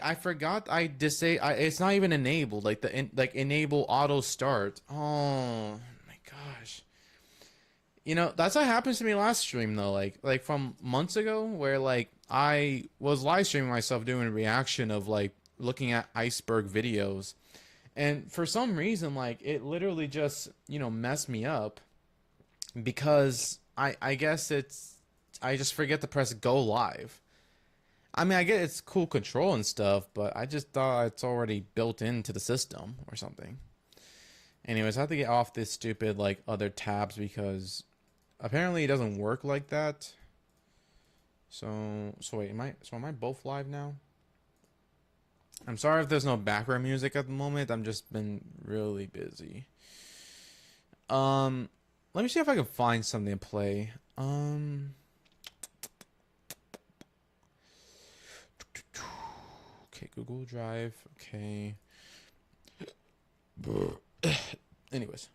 I forgot it's not even enabled, like like enable auto start. Oh my gosh. You know, that's what happens to me last stream though, like from months ago where like I was live streaming myself doing a reaction of like looking at iceberg videos. And for some reason like it literally just, messed me up because I guess I just forget to press go live. I mean, I get it's cool control and stuff, but I just thought it's already built into the system or something. Anyways, I have to get off this stupid like other tabs because apparently it doesn't work like that. So wait, am I both live now? I'm sorry if there's no background music at the moment. I'm just been really busy. Um, Let me see if I can find something to play. Okay, Google Drive. Okay. Anyways.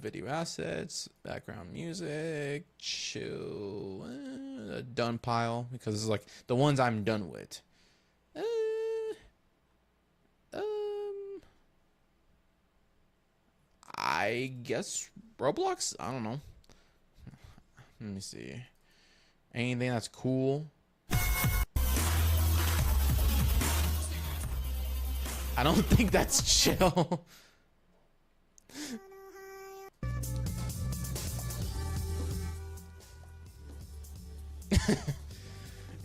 Video assets, background music, chill, done pile, because it's like the ones I'm done with. Uh, um, I guess Roblox? I don't know. Let me see. Anything that's cool? I don't think that's chill.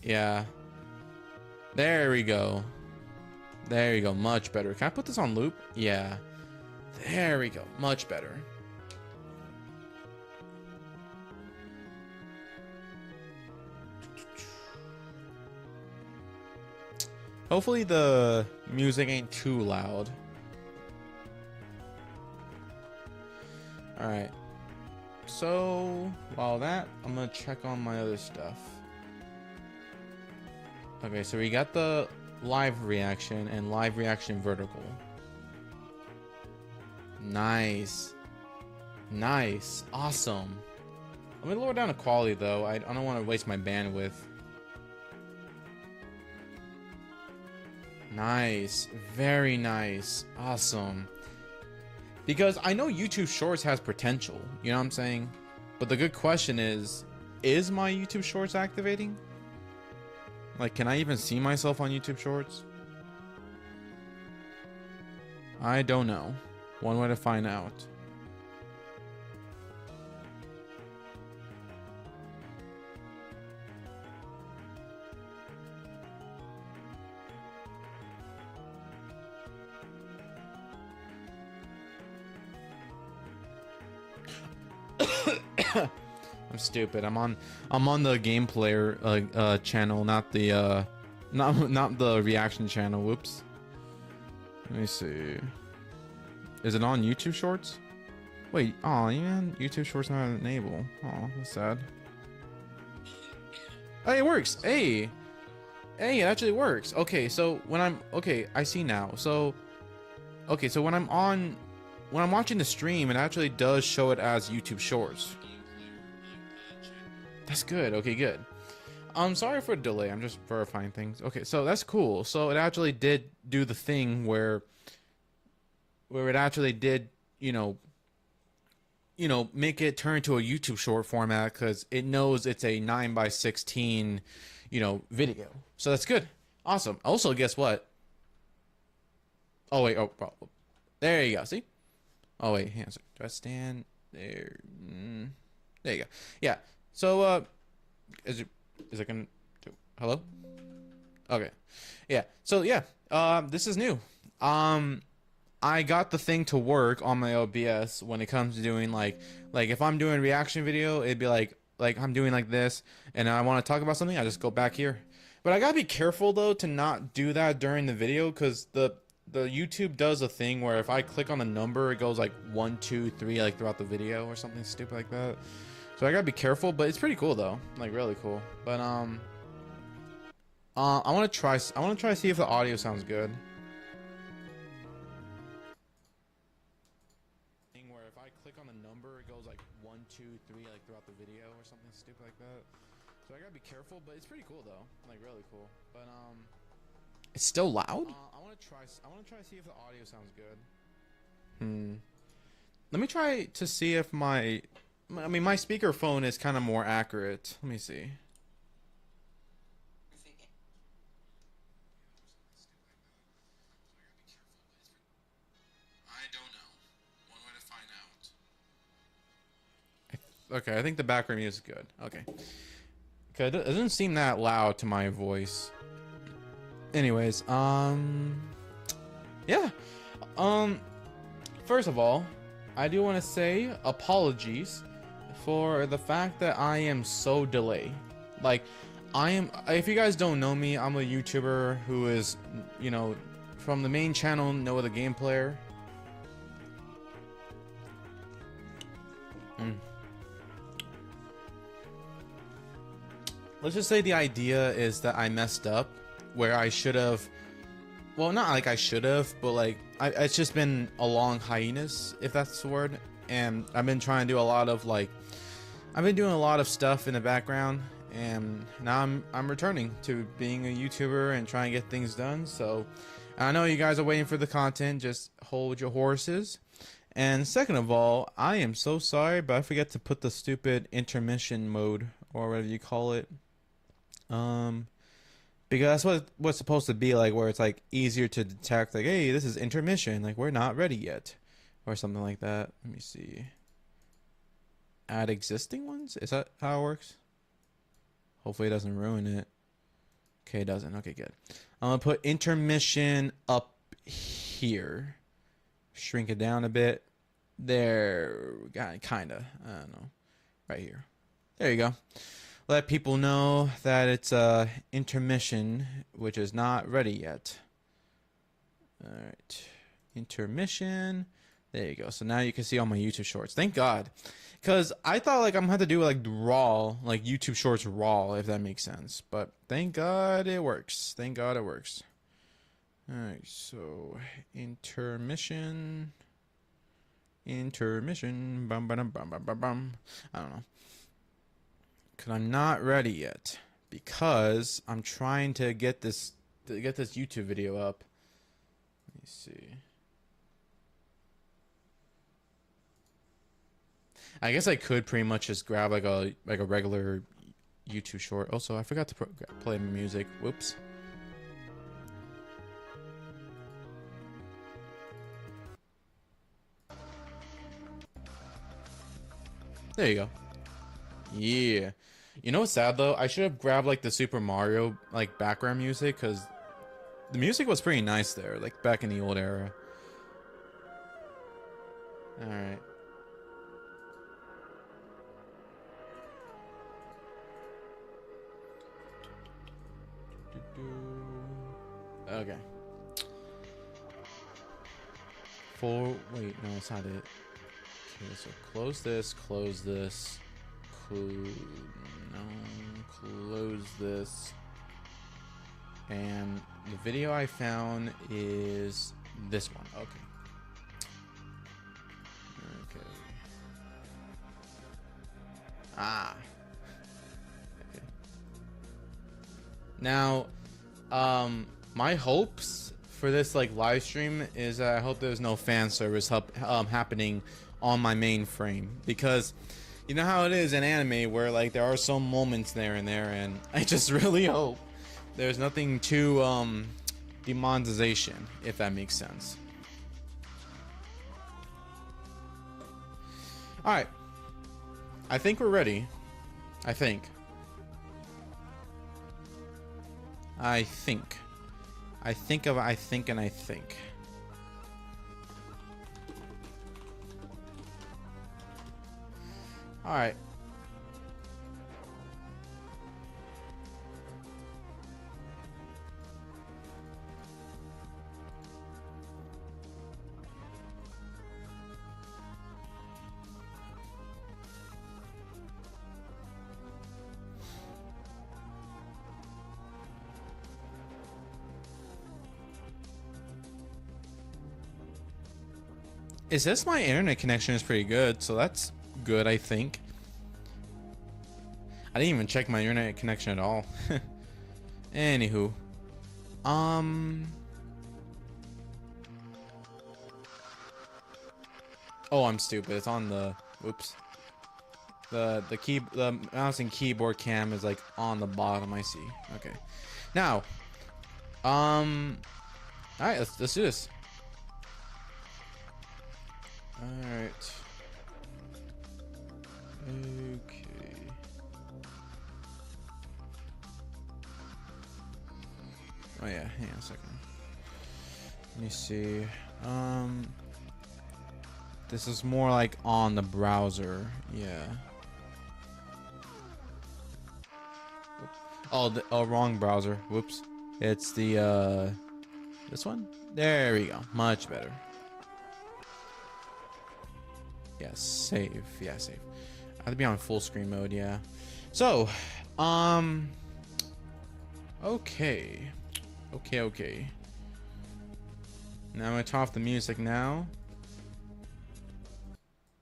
Yeah. There we go. There you go. Much better. Can I put this on loop? Yeah. There we go. Much better. Hopefully the music ain't too loud. Alright. So, while that, I'm gonna check on my other stuff. Okay, so we got the live reaction and live reaction vertical. Nice. Nice. Awesome. Let me lower down the quality though. I don't want to waste my bandwidth. Nice. Very nice. Awesome. Because I know YouTube Shorts has potential. You know what I'm saying? But the good question is my YouTube Shorts activating? Like, can I even see myself on YouTube Shorts? I don't know. One way to find out. I'm stupid. I'm on the game player channel, not the not the reaction channel. Whoops. Let me see. Is it on YouTube Shorts? Wait, oh man, YouTube Shorts not enabled. Oh, that's sad. Hey, it works. Hey, it actually works. Okay, so when I'm I see now. So so when I'm watching the stream, it actually does show it as YouTube Shorts. That's good. Okay, good. I'm sorry for the delay. I'm just verifying things. Okay, so that's cool. So it actually did do the thing where it actually did, make it turn into a YouTube short format because it knows it's a 9:16, video. So that's good. Awesome. Also, guess what? Oh wait. Oh, there you go. See? Oh wait. Hang on. Do I stand there? There you go. Yeah. So, is it gonna do? Hello? Okay. Yeah. So yeah. This is new. I got the thing to work on my OBS when it comes to doing like if I'm doing a reaction video, it'd be like I'm doing like this, and I want to talk about something, I just go back here. But I gotta be careful though to not do that during the video because the YouTube does a thing where if I click on the number, it goes like 1, 2, 3 like throughout the video or something stupid like that. So I gotta be careful, but it's pretty cool though, like really cool. But I want to try to see if the audio sounds good. Where if I click on the number, it goes like 1, 2, 3 like throughout the video or something stupid like that. So I gotta be careful, but it's pretty cool though. Like really cool. But it's still loud? I wanna try to see if the audio sounds good. Let me try to see if my speakerphone is kind of more accurate. Let me see. I don't know. One way to find out. Okay, I think the background music is good. Okay. Okay, it doesn't seem that loud to my voice. Anyways, yeah. First of all, I do want to say apologies for the fact that I am so delayed. Like, if you guys don't know me, I'm a YouTuber who is, you know, from the main channel, NoahtheReactPlayer. Let's just say the idea is that I messed up where I should have, well, not like I should have, but like it's just been a long hiatus, if that's the word. And I've been trying to do a lot of I've been doing a lot of stuff in the background, and now I'm returning to being a YouTuber and trying to get things done. So I know you guys are waiting for the content. Just hold your horses. And second of all, I am so sorry, but I forget to put the stupid intermission mode, or whatever you call it. Because that's what's supposed to be like, where it's like easier to detect, like, hey, this is intermission, like we're not ready yet, or something like that. Let me see. Add existing ones? Is that how it works? Hopefully it doesn't ruin it. Okay, it doesn't. Okay, good. I'm gonna put intermission up here. Shrink it down a bit. There, kinda. I don't know. Right here. There you go. Let people know that it's intermission, which is not ready yet. All right, intermission. There you go. So now you can see all my YouTube shorts. Thank God, because I thought like I'm gonna have to do like raw, like YouTube shorts raw, if that makes sense. But thank God it works. Thank God it works. All right, so intermission. Bum, bum, bum, bum, bum, bum. I don't know. Because I'm not ready yet, because I'm trying to get this YouTube video up. Let me see. I guess I could pretty much just grab like a regular YouTube short. Also, I forgot to play music. Whoops. There you go. Yeah. You know what's sad though? I should have grabbed like the Super Mario like background music, because the music was pretty nice there, like back in the old era. Alright. Okay. Wait, no, that's not it. Okay, so close this, close this. Close this. And the video I found is this one. Okay. Ah. Okay. Now, my hopes for this like live stream is that I hope there's no fan service happening on my main frame, because you know how it is in anime where like there are some moments there and there, and I just really hope there's nothing to demonetization, if that makes sense. All right, I think we're ready. I think. All right. It says my internet connection is pretty good, so that's good, I think. I didn't even check my internet connection at all. Anywho, oh, I'm stupid. It's on the, whoops. The mouse and keyboard cam is like on the bottom. I see. Okay. Now, all right, let's do this. All right. Okay. Oh yeah, hang on a second. Let me see. This is more like on the browser. Yeah. Oh, wrong browser. Whoops. It's the this one. There we go. Much better. Yeah, save. Yeah, save. I have to be on full screen mode. Yeah. So, okay. Now I'm gonna turn off the music now.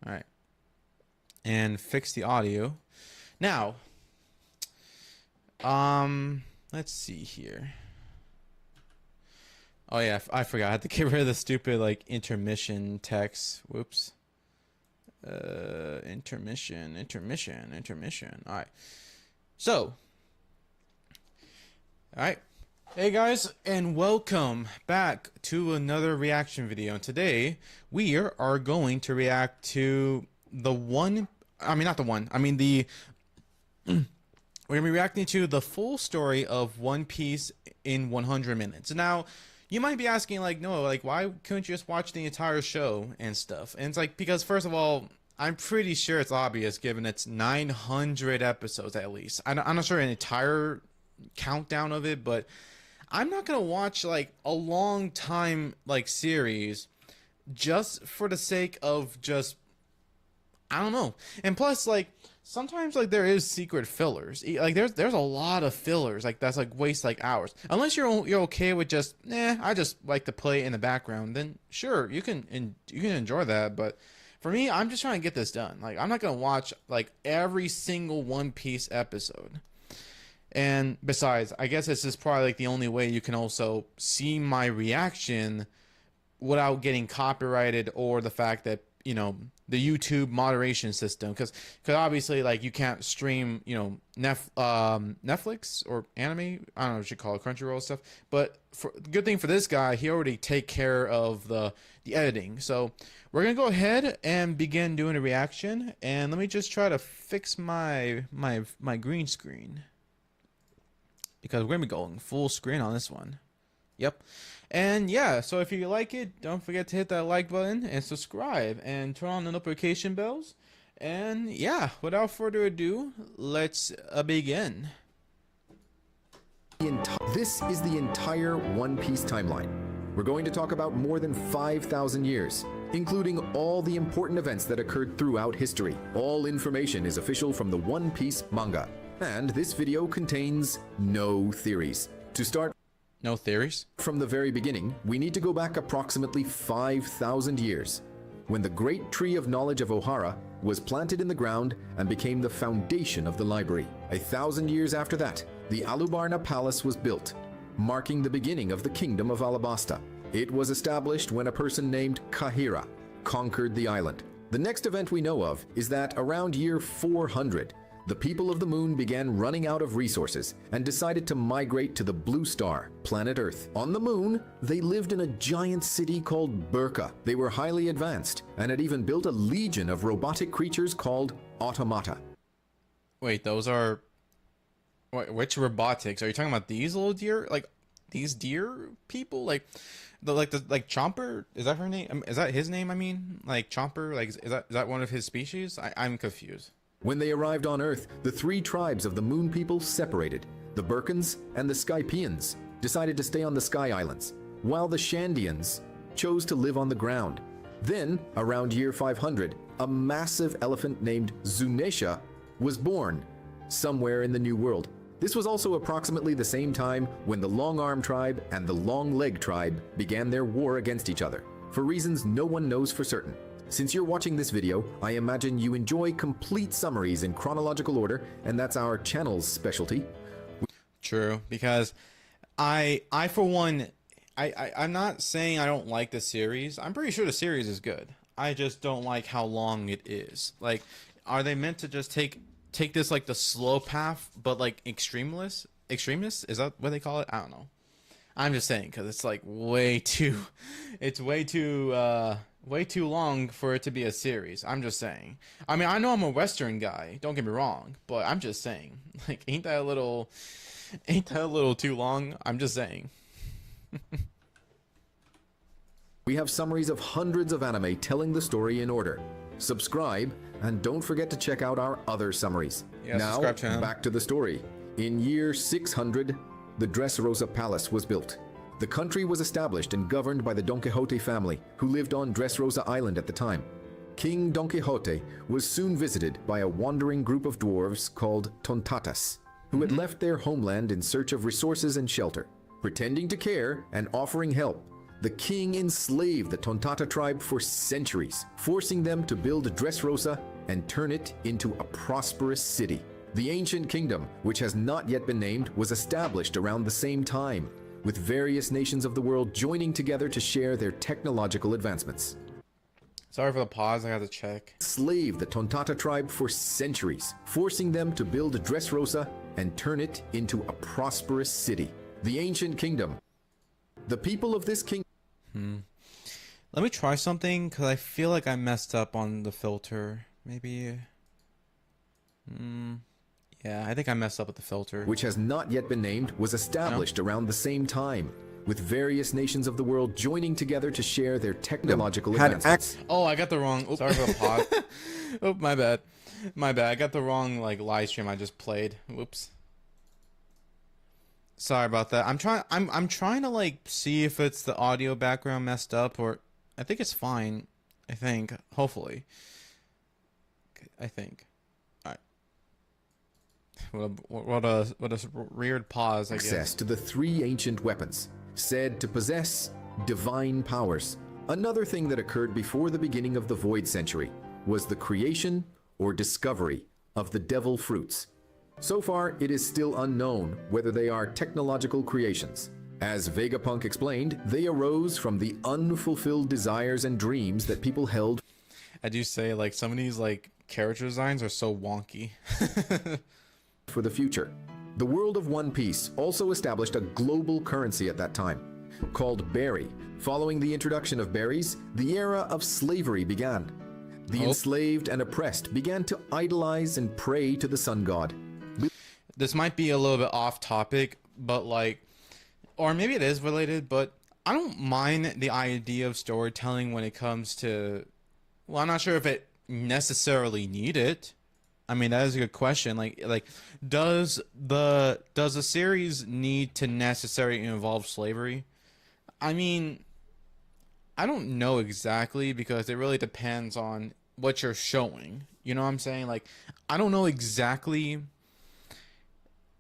All right. And fix the audio. Now, let's see here. Oh yeah, I forgot. I had to get rid of the stupid like intermission text. Whoops. Intermission. All right. So, all right. Hey guys, and welcome back to another reaction video. And today we are going to react to the one. I mean, not the one. I mean the. We're gonna be reacting to the full story of One Piece in 100 minutes. Now, you might be asking, like, no, like, why couldn't you just watch the entire show and stuff? And it's like, because first of all, I'm pretty sure it's obvious given it's 900 episodes at least. I'm not sure an entire countdown of it, but I'm not gonna watch like a long time like series just for the sake of just, I don't know. And plus, like, sometimes like there is secret fillers. Like there's a lot of fillers like that's like waste like hours. Unless you're okay with just I just like to play in the background, then sure, you can enjoy that. But for me, I'm just trying to get this done. Like, I'm not gonna watch like every single One Piece episode. And besides, I guess this is probably like the only way you can also see my reaction without getting copyrighted, or the fact that, you know, the YouTube moderation system, because obviously, like, you can't stream, you know, Netflix or anime, I don't know what you call it, Crunchyroll stuff. But good thing for this guy, he already take care of the editing. So we're gonna go ahead and begin doing a reaction. And let me just try to fix my green screen, because we're gonna be going full screen on this one. Yep. And yeah, so if you like it, don't forget to hit that like button and subscribe and turn on the notification bells. And yeah, without further ado, let's begin. This is the entire One Piece timeline. We're going to talk about more than 5,000 years, including all the important events that occurred throughout history. All information is official from the One Piece manga, and this video contains no theories. To start, no theories? From the very beginning, we need to go back approximately 5,000 years, when the great tree of knowledge of Ohara was planted in the ground and became the foundation of the library. 1,000 years after that, the Alubarna Palace was built, marking the beginning of the Kingdom of Alabasta. It was established when a person named Kahira conquered the island. The next event we know of is that around year 400, the people of the moon began running out of resources and decided to migrate to the blue star, planet Earth. On the moon, they lived in a giant city called Burka. They were highly advanced and had even built a legion of robotic creatures called automata. Wait, those are... Which robotics? Are you talking about these little deer? Like, these deer people? Like Chomper? Is that her name? Is that his name, I mean? Like, Chomper? Like, is that one of his species? I'm confused. When they arrived on Earth, the three tribes of the Moon People separated. The Burkans and the Skypians decided to stay on the Sky Islands, while the Shandians chose to live on the ground. Then, around year 500, a massive elephant named Zunesha was born somewhere in the New World. This was also approximately the same time when the Long Arm tribe and the Long Leg tribe began their war against each other, for reasons no one knows for certain. Since you're watching this video, I imagine you enjoy complete summaries in chronological order, and that's our channel's specialty. True, because I for one, I'm not saying I don't like the series. I'm pretty sure the series is good. I just don't like how long it is. Like, are they meant to just take this like the slow path, but like extremist? Is that what they call it? I don't know. I'm just saying, because it's like way too long for it to be a series. I'm just saying. I mean, I know I'm a Western guy, don't get me wrong, but I'm just saying, like, ain't that a little too long? I'm just saying. We have summaries of hundreds of anime telling the story in order. Subscribe, and don't forget to check out our other summaries. Yeah, now, subscribe to him. Back to the story. In year 600, the Dressrosa Palace was built. The country was established and governed by the Don Quixote family, who lived on Dressrosa Island at the time. King Don Quixote was soon visited by a wandering group of dwarves called Tontatas, who had left their homeland in search of resources and shelter. Pretending to care and offering help, the king enslaved the Tontata tribe for centuries, forcing them to build Dressrosa and turn it into a prosperous city. The ancient kingdom, which has not yet been named, was established around the same time, with various nations of the world joining together to share their technological advancements. Sorry for the pause, I had to check. Enslaved the Tontata tribe for centuries, forcing them to build Dressrosa and turn it into a prosperous city. The ancient kingdom. The people of this kingdom. Let me try something, because I feel like I messed up on the filter. Maybe. Yeah, I think I messed up with the filter. Which has not yet been named, was established around the same time, with various nations of the world joining together to share their technological advancements. Oh, I got the wrong. Sorry for the pause. Oh, my bad. My bad. I got the wrong like live stream I just played. Whoops. Sorry about that. I'm trying to like see if it's the audio background messed up, or I think it's fine. I think, hopefully. I think. All right. What a weird pause, I guess. Access to the three ancient weapons, said to possess divine powers. Another thing that occurred before the beginning of the Void Century was the creation or discovery of the devil fruits. So far, it is still unknown whether they are technological creations. As Vegapunk explained, they arose from the unfulfilled desires and dreams that people held. I do say, like, some of these like character designs are so wonky. For the future. The world of One Piece also established a global currency at that time, called berry. Following the introduction of berries, the era of slavery began. The enslaved and oppressed began to idolize and pray to the sun god. This might be a little bit off topic, but like, or maybe it is related, but I don't mind the idea of storytelling when it comes to, well, I'm not sure if it necessarily need it. I mean, that is a good question. Like, does the series need to necessarily involve slavery? I mean, I don't know exactly, because it really depends on what you're showing. You know what I'm saying? Like, I don't know exactly.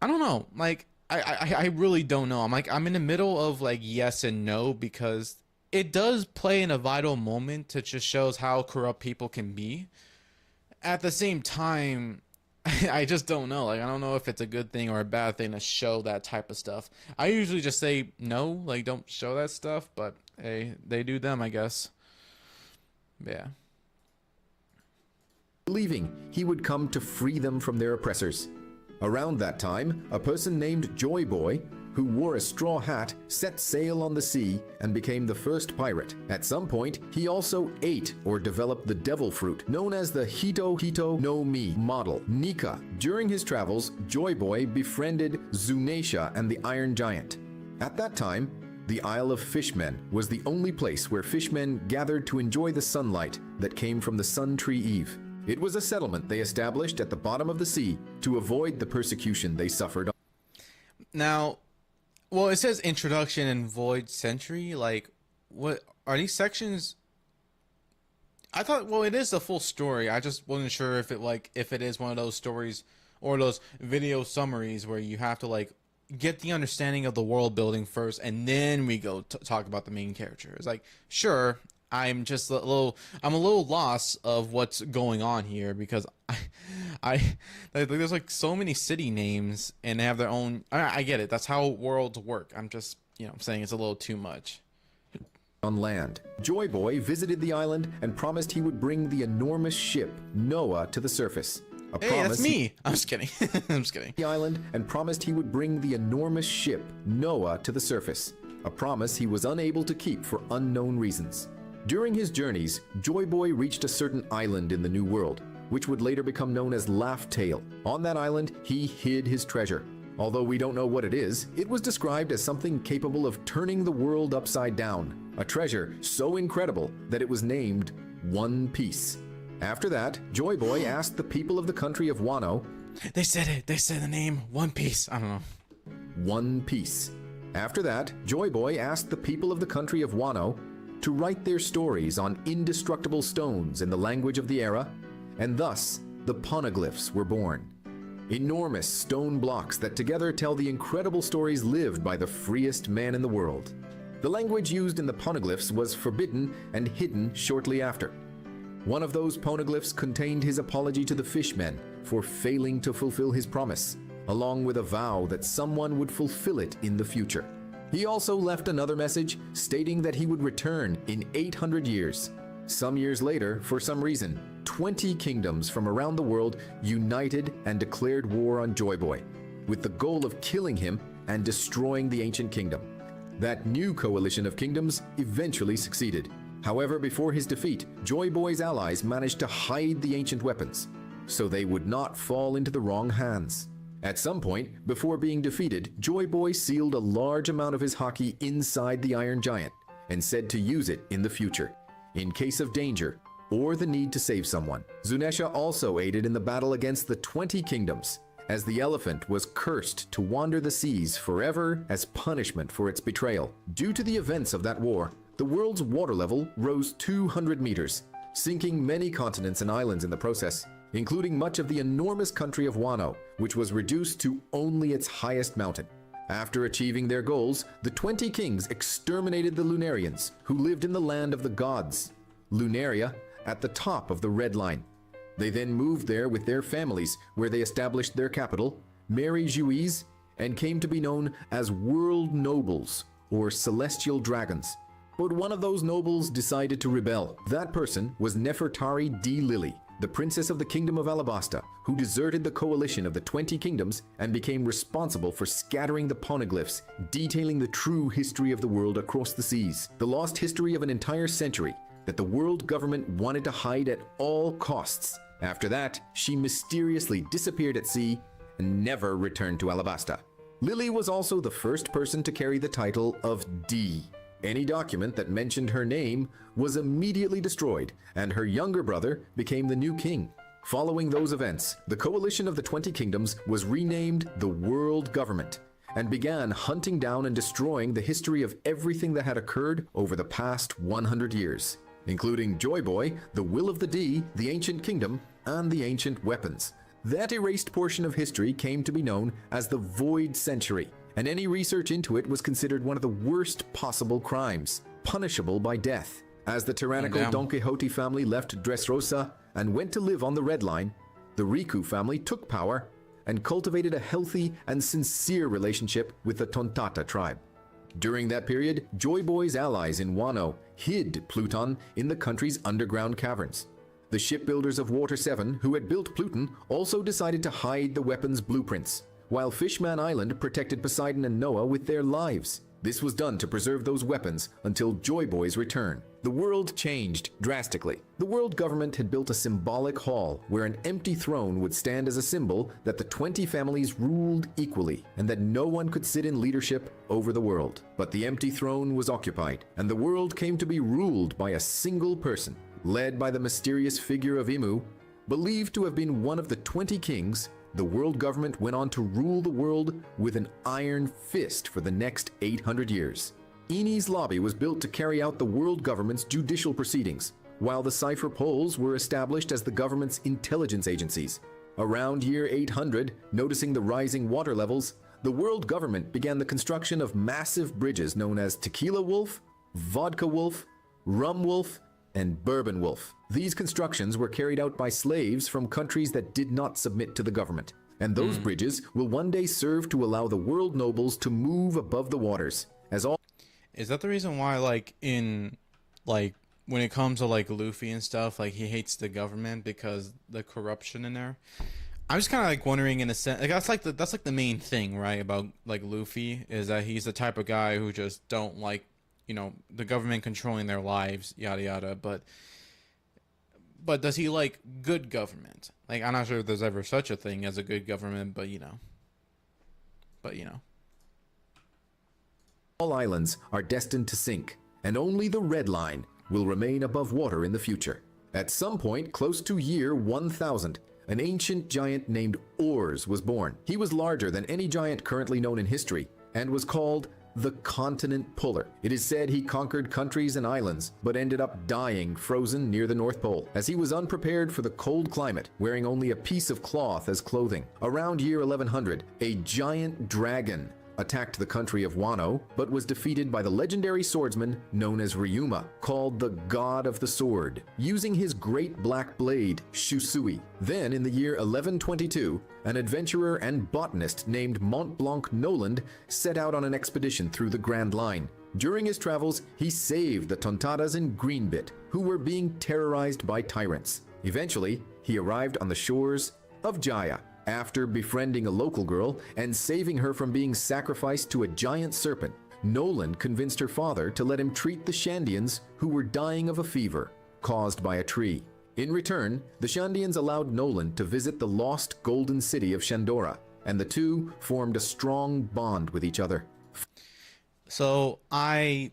I don't know. Like, I really don't know. I'm in the middle of like yes and no, because it does play in a vital moment to just shows how corrupt people can be. At the same time, I just don't know. Like, I don't know if it's a good thing or a bad thing to show that type of stuff. I usually just say no, like, don't show that stuff, but hey, they do them, I guess. Yeah. Believing he would come to free them from their oppressors. Around that time, a person named Joy Boy, who wore a straw hat, set sail on the sea and became the first pirate. At some point, he also ate or developed the devil fruit, known as the Hito Hito no Mi model, Nika. During his travels, Joy Boy befriended Zunaisha and the Iron Giant. At that time, the Isle of Fishmen was the only place where fishmen gathered to enjoy the sunlight that came from the Sun Tree Eve. It was a settlement they established at the bottom of the sea to avoid the persecution they suffered. Now, well, it says introduction and Void Century. Like, what are these sections? I thought, well, it is the full story. I just wasn't sure if it is one of those stories or those video summaries where you have to like get the understanding of the world building first, and then we go talk about the main character. It's like, sure, I'm just I'm a little lost of what's going on here because there's like so many city names and they have their own. I get it. That's how worlds work. I'm just, I'm saying it's a little too much. On land, Joy Boy visited the island and promised he would bring the enormous ship Noah to the surface. Hey, that's me. I'm just kidding. I'm just kidding. The island and promised he would bring the enormous ship Noah to the surface. A promise he was unable to keep for unknown reasons. During his journeys, Joy Boy reached a certain island in the New World, which would later become known as Laugh Tale. On that island, he hid his treasure. Although we don't know what it is, it was described as something capable of turning the world upside down. A treasure so incredible that it was named One Piece. After that, Joy Boy asked the people of the country of Wano. They said it. They said the name One Piece. I don't know. One Piece. After that, Joy Boy asked the people of the country of Wano to write their stories on indestructible stones in the language of the era, and thus the poneglyphs were born. Enormous stone blocks that together tell the incredible stories lived by the freest man in the world. The language used in the poneglyphs was forbidden and hidden shortly after. One of those poneglyphs contained his apology to the fishmen for failing to fulfill his promise, along with a vow that someone would fulfill it in the future. He also left another message stating that he would return in 800 years. Some years later, for some reason, 20 kingdoms from around the world united and declared war on Joy Boy, with the goal of killing him and destroying the ancient kingdom. That new coalition of kingdoms eventually succeeded. However, before his defeat, Joy Boy's allies managed to hide the ancient weapons, so they would not fall into the wrong hands. At some point, before being defeated, Joy Boy sealed a large amount of his haki inside the Iron Giant and said to use it in the future, in case of danger or the need to save someone. Zunesha also aided in the battle against the 20 kingdoms, as the elephant was cursed to wander the seas forever as punishment for its betrayal. Due to the events of that war, the world's water level rose 200 meters, sinking many continents and islands in the process, including much of the enormous country of Wano, which was reduced to only its highest mountain. After achieving their goals, the 20 kings exterminated the Lunarians, who lived in the land of the gods, Lunaria, at the top of the Red Line. They then moved there with their families, where they established their capital, Mary Juiz, and came to be known as World Nobles, or Celestial Dragons. But one of those nobles decided to rebel. That person was Nefertari D. Lily, the princess of the kingdom of Alabasta, who deserted the coalition of the 20 kingdoms and became responsible for scattering the poneglyphs, detailing the true history of the world across the seas, the lost history of an entire century that the world government wanted to hide at all costs. After that, she mysteriously disappeared at sea and never returned to Alabasta. Lily was also the first person to carry the title of D. Any document that mentioned her name was immediately destroyed, and her younger brother became the new king. Following those events, the coalition of the 20 kingdoms was renamed the World Government and began hunting down and destroying the history of everything that had occurred over the past 100 years, including Joy Boy, the Will of the D, the Ancient Kingdom, and the ancient weapons. That erased portion of history came to be known as the Void Century, and any research into it was considered one of the worst possible crimes, punishable by death. As the tyrannical Don Quixote family left Dressrosa and went to live on the Red Line, the Riku family took power and cultivated a healthy and sincere relationship with the Tontata tribe. During that period, Joy Boy's allies in Wano hid Pluton in the country's underground caverns. The shipbuilders of Water 7 who had built Pluton also decided to hide the weapon's blueprints, while Fishman Island protected Poseidon and Noah with their lives. This was done to preserve those weapons until Joy Boy's return. The world changed drastically. The world government had built a symbolic hall where an empty throne would stand as a symbol that the 20 families ruled equally and that no one could sit in leadership over the world. But the empty throne was occupied, and the world came to be ruled by a single person, led by the mysterious figure of Imu. Believed to have been one of the 20 kings, the world government went on to rule the world with an iron fist for the next 800 years. Eni's lobby was built to carry out the world government's judicial proceedings, while the Cipher Poles were established as the government's intelligence agencies. Around year 800, noticing the rising water levels, the world government began the construction of massive bridges known as Tequila Wolf, Vodka Wolf, Rum Wolf, and Bourbon Wolf. These constructions were carried out by slaves from countries that did not submit to the government. And those bridges will one day serve to allow the world nobles to move above the waters. As all Is that the reason why, like, in, like, when it comes to, like, Luffy and stuff, like, he hates the government because the corruption in there? I'm just kind of, like, wondering in a sense, like, that's like the main thing, right, about, like, Luffy, is that he's the type of guy who just don't like, you know, the government controlling their lives, yada yada, but does he like good government? Like, I'm not sure if there's ever such a thing as a good government, but you know. All islands are destined to sink, and only the Red Line will remain above water in the future. At some point close to year 1000, an ancient giant named Ors was born. He was larger than any giant currently known in history, and was called the Continent Puller. It is said he conquered countries and islands, but ended up dying frozen near the North Pole, as he was unprepared for the cold climate, wearing only a piece of cloth as clothing. Around year 1100, a giant dragon attacked the country of Wano, but was defeated by the legendary swordsman known as Ryuma, called the God of the Sword, using his great black blade, Shusui. Then, in the year 1122, an adventurer and botanist named Mont Blanc Noland set out on an expedition through the Grand Line. During his travels, he saved the Tontadas in Greenbit, who were being terrorized by tyrants. Eventually, he arrived on the shores of Jaya. After befriending a local girl and saving her from being sacrificed to a giant serpent, Noland convinced her father to let him treat the Shandians who were dying of a fever caused by a tree. In return, the Shandians allowed Noland to visit the lost golden city of Shandora, and the two formed a strong bond with each other. So I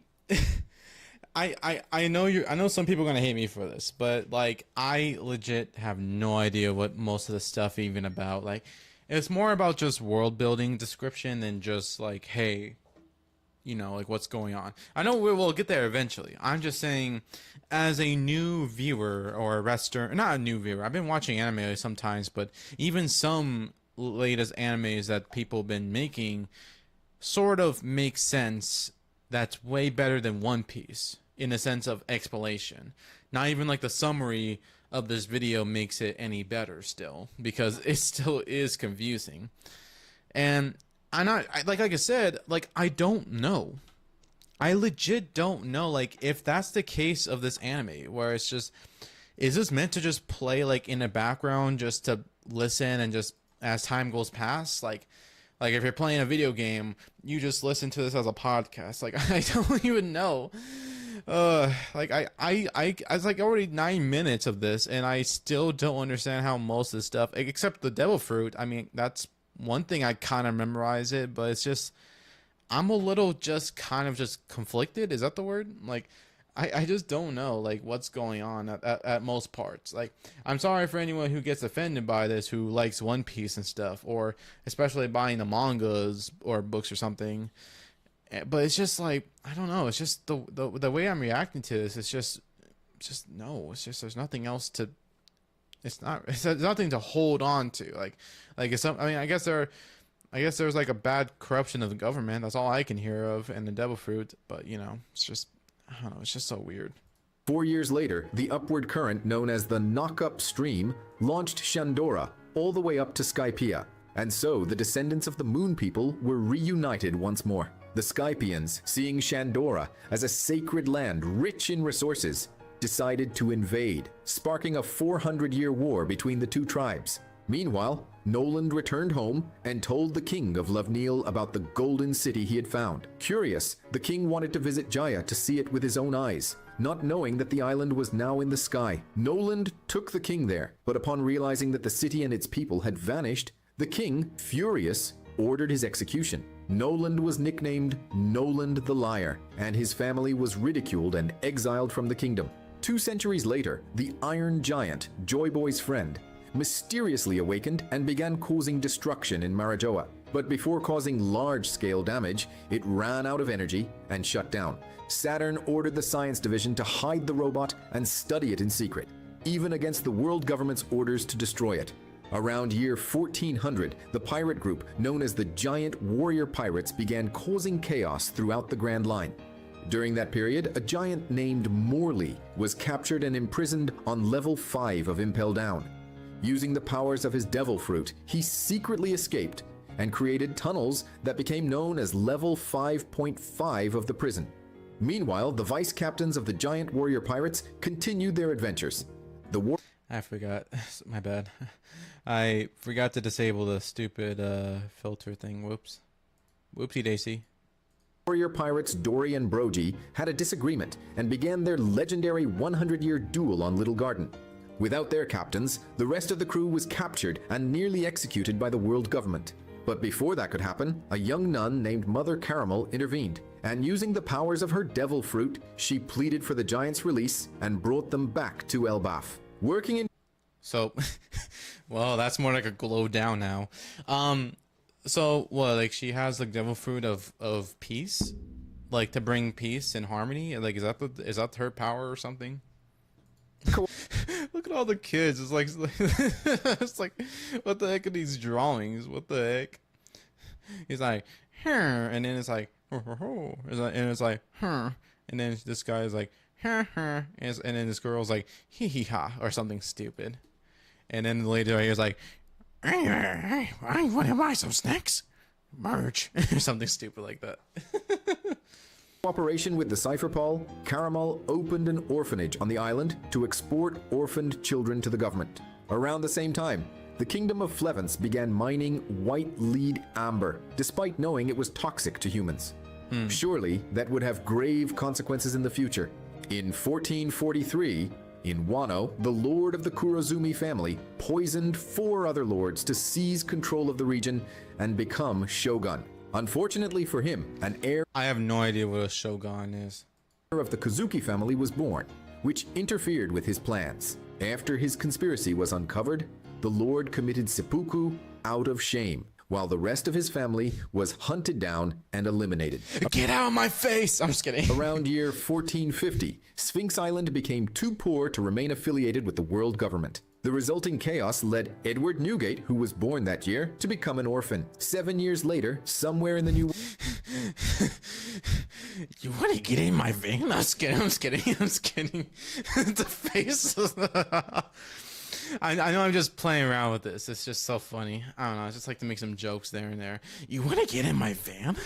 know some people are gonna hate me for this, but like I legit have no idea what most of the stuff even about. Like, it's more about just world building description than just like, hey, you know, like what's going on. I know we'll get there eventually. I'm just saying, as a new viewer or a not a new viewer. I've been watching anime sometimes, but even some latest animes that people have been making sort of make sense. That's way better than One Piece in a sense of explanation. Not even like the summary of this video makes it any better still, because it still is confusing. And like I said, like I don't know. I legit don't know, like, if that's the case of this anime, where it's just, is this meant to just play like in the background just to listen and just as time goes past? Like if you're playing a video game, you just listen to this as a podcast. Like, I don't even know. Like I was like already 9 minutes of this, and I still don't understand how most of the stuff, except the devil fruit. I mean, that's one thing I kind of memorize it, but it's just, I'm a little just kind of just conflicted. Is that the word? Like, I just don't know, like, what's going on at most parts. Like, I'm sorry for anyone who gets offended by this, who likes One Piece and stuff, or especially buying the mangas or books or something. But it's just like, I don't know. It's just the way I'm reacting to this. It's just no. It's just, there's nothing else to. It's there's nothing to hold on to. Like it's some. I mean, I guess there's like a bad corruption of the government. That's all I can hear of, and the devil fruit. But you know, it's just, I don't know. It's just so weird. 4 years later, the upward current known as the Knock-Up Stream launched Shandora all the way up to Skypiea. And so the descendants of the Moon People were reunited once more. The Skypians, seeing Shandora as a sacred land rich in resources, decided to invade, sparking a 400-year war between the two tribes. Meanwhile, Noland returned home and told the king of Loveneel about the golden city he had found. Curious, the king wanted to visit Jaya to see it with his own eyes, not knowing that the island was now in the sky. Noland took the king there, but upon realizing that the city and its people had vanished, the king, furious, ordered his execution. Noland was nicknamed Noland the Liar, and his family was ridiculed and exiled from the kingdom. 2 centuries later, the Iron Giant, Joy Boy's friend, mysteriously awakened and began causing destruction in Marajoa. But before causing large-scale damage, it ran out of energy and shut down. Saturn ordered the science division to hide the robot and study it in secret, even against the world government's orders to destroy it. Around year 1400, the pirate group known as the Giant Warrior Pirates began causing chaos throughout the Grand Line. During that period, a giant named Morley was captured and imprisoned on level 5 of Impel Down. Using the powers of his devil fruit, he secretly escaped and created tunnels that became known as level 5.5 of the prison. Meanwhile, the vice captains of the giant warrior pirates continued their adventures. I forgot. My bad. I forgot to disable the stupid filter thing. Whoops. Whoopsie daisy. Warrior pirates Dory and Brogy had a disagreement and began their legendary 100-year duel on Little Garden. Without their captains, the rest of the crew was captured and nearly executed by the world government. But before that could happen, a young nun named Mother Caramel intervened, and using the powers of her devil fruit, she pleaded for the giants' release and brought them back to Elbaf. Working in... So, well, that's more like a glow down now. So, what, like, she has the devil fruit of peace? Like, to bring peace and harmony? Like, is that her power or something? Cool. Look at all the kids. It's like, it's like, what the heck are these drawings? What the heck? He's like, and then it's like, and it's like, and then this guy is like, and then this girl's like, hee hee ha, or something stupid. And then the lady right here is like, I want to buy some snacks, merch, or something stupid like that. Cooperation with the Cypherpol, Caramel opened an orphanage on the island to export orphaned children to the government. Around the same time, the Kingdom of Flevance began mining white lead amber, despite knowing it was toxic to humans. Surely, that would have grave consequences in the future. In 1443, in Wano, the lord of the Kurozumi family poisoned 4 other lords to seize control of the region and become shogun. Unfortunately for him, an heir I have no idea what a shogun is. of the Kazuki family was born, which interfered with his plans. After his conspiracy was uncovered, the lord committed seppuku out of shame, while the rest of his family was hunted down and eliminated. Get out of my face! I'm just kidding. Around year 1450, Sphinx Island became too poor to remain affiliated with the world government. The resulting chaos led Edward Newgate, who was born that year, to become an orphan. 7 years later, somewhere in the New... You want to get in my vein? I'm just kidding. I'm just kidding. I'm just kidding. The face. I know I'm just playing around with this. It's just so funny. I don't know. I just like to make some jokes there and there. You want to get in my van?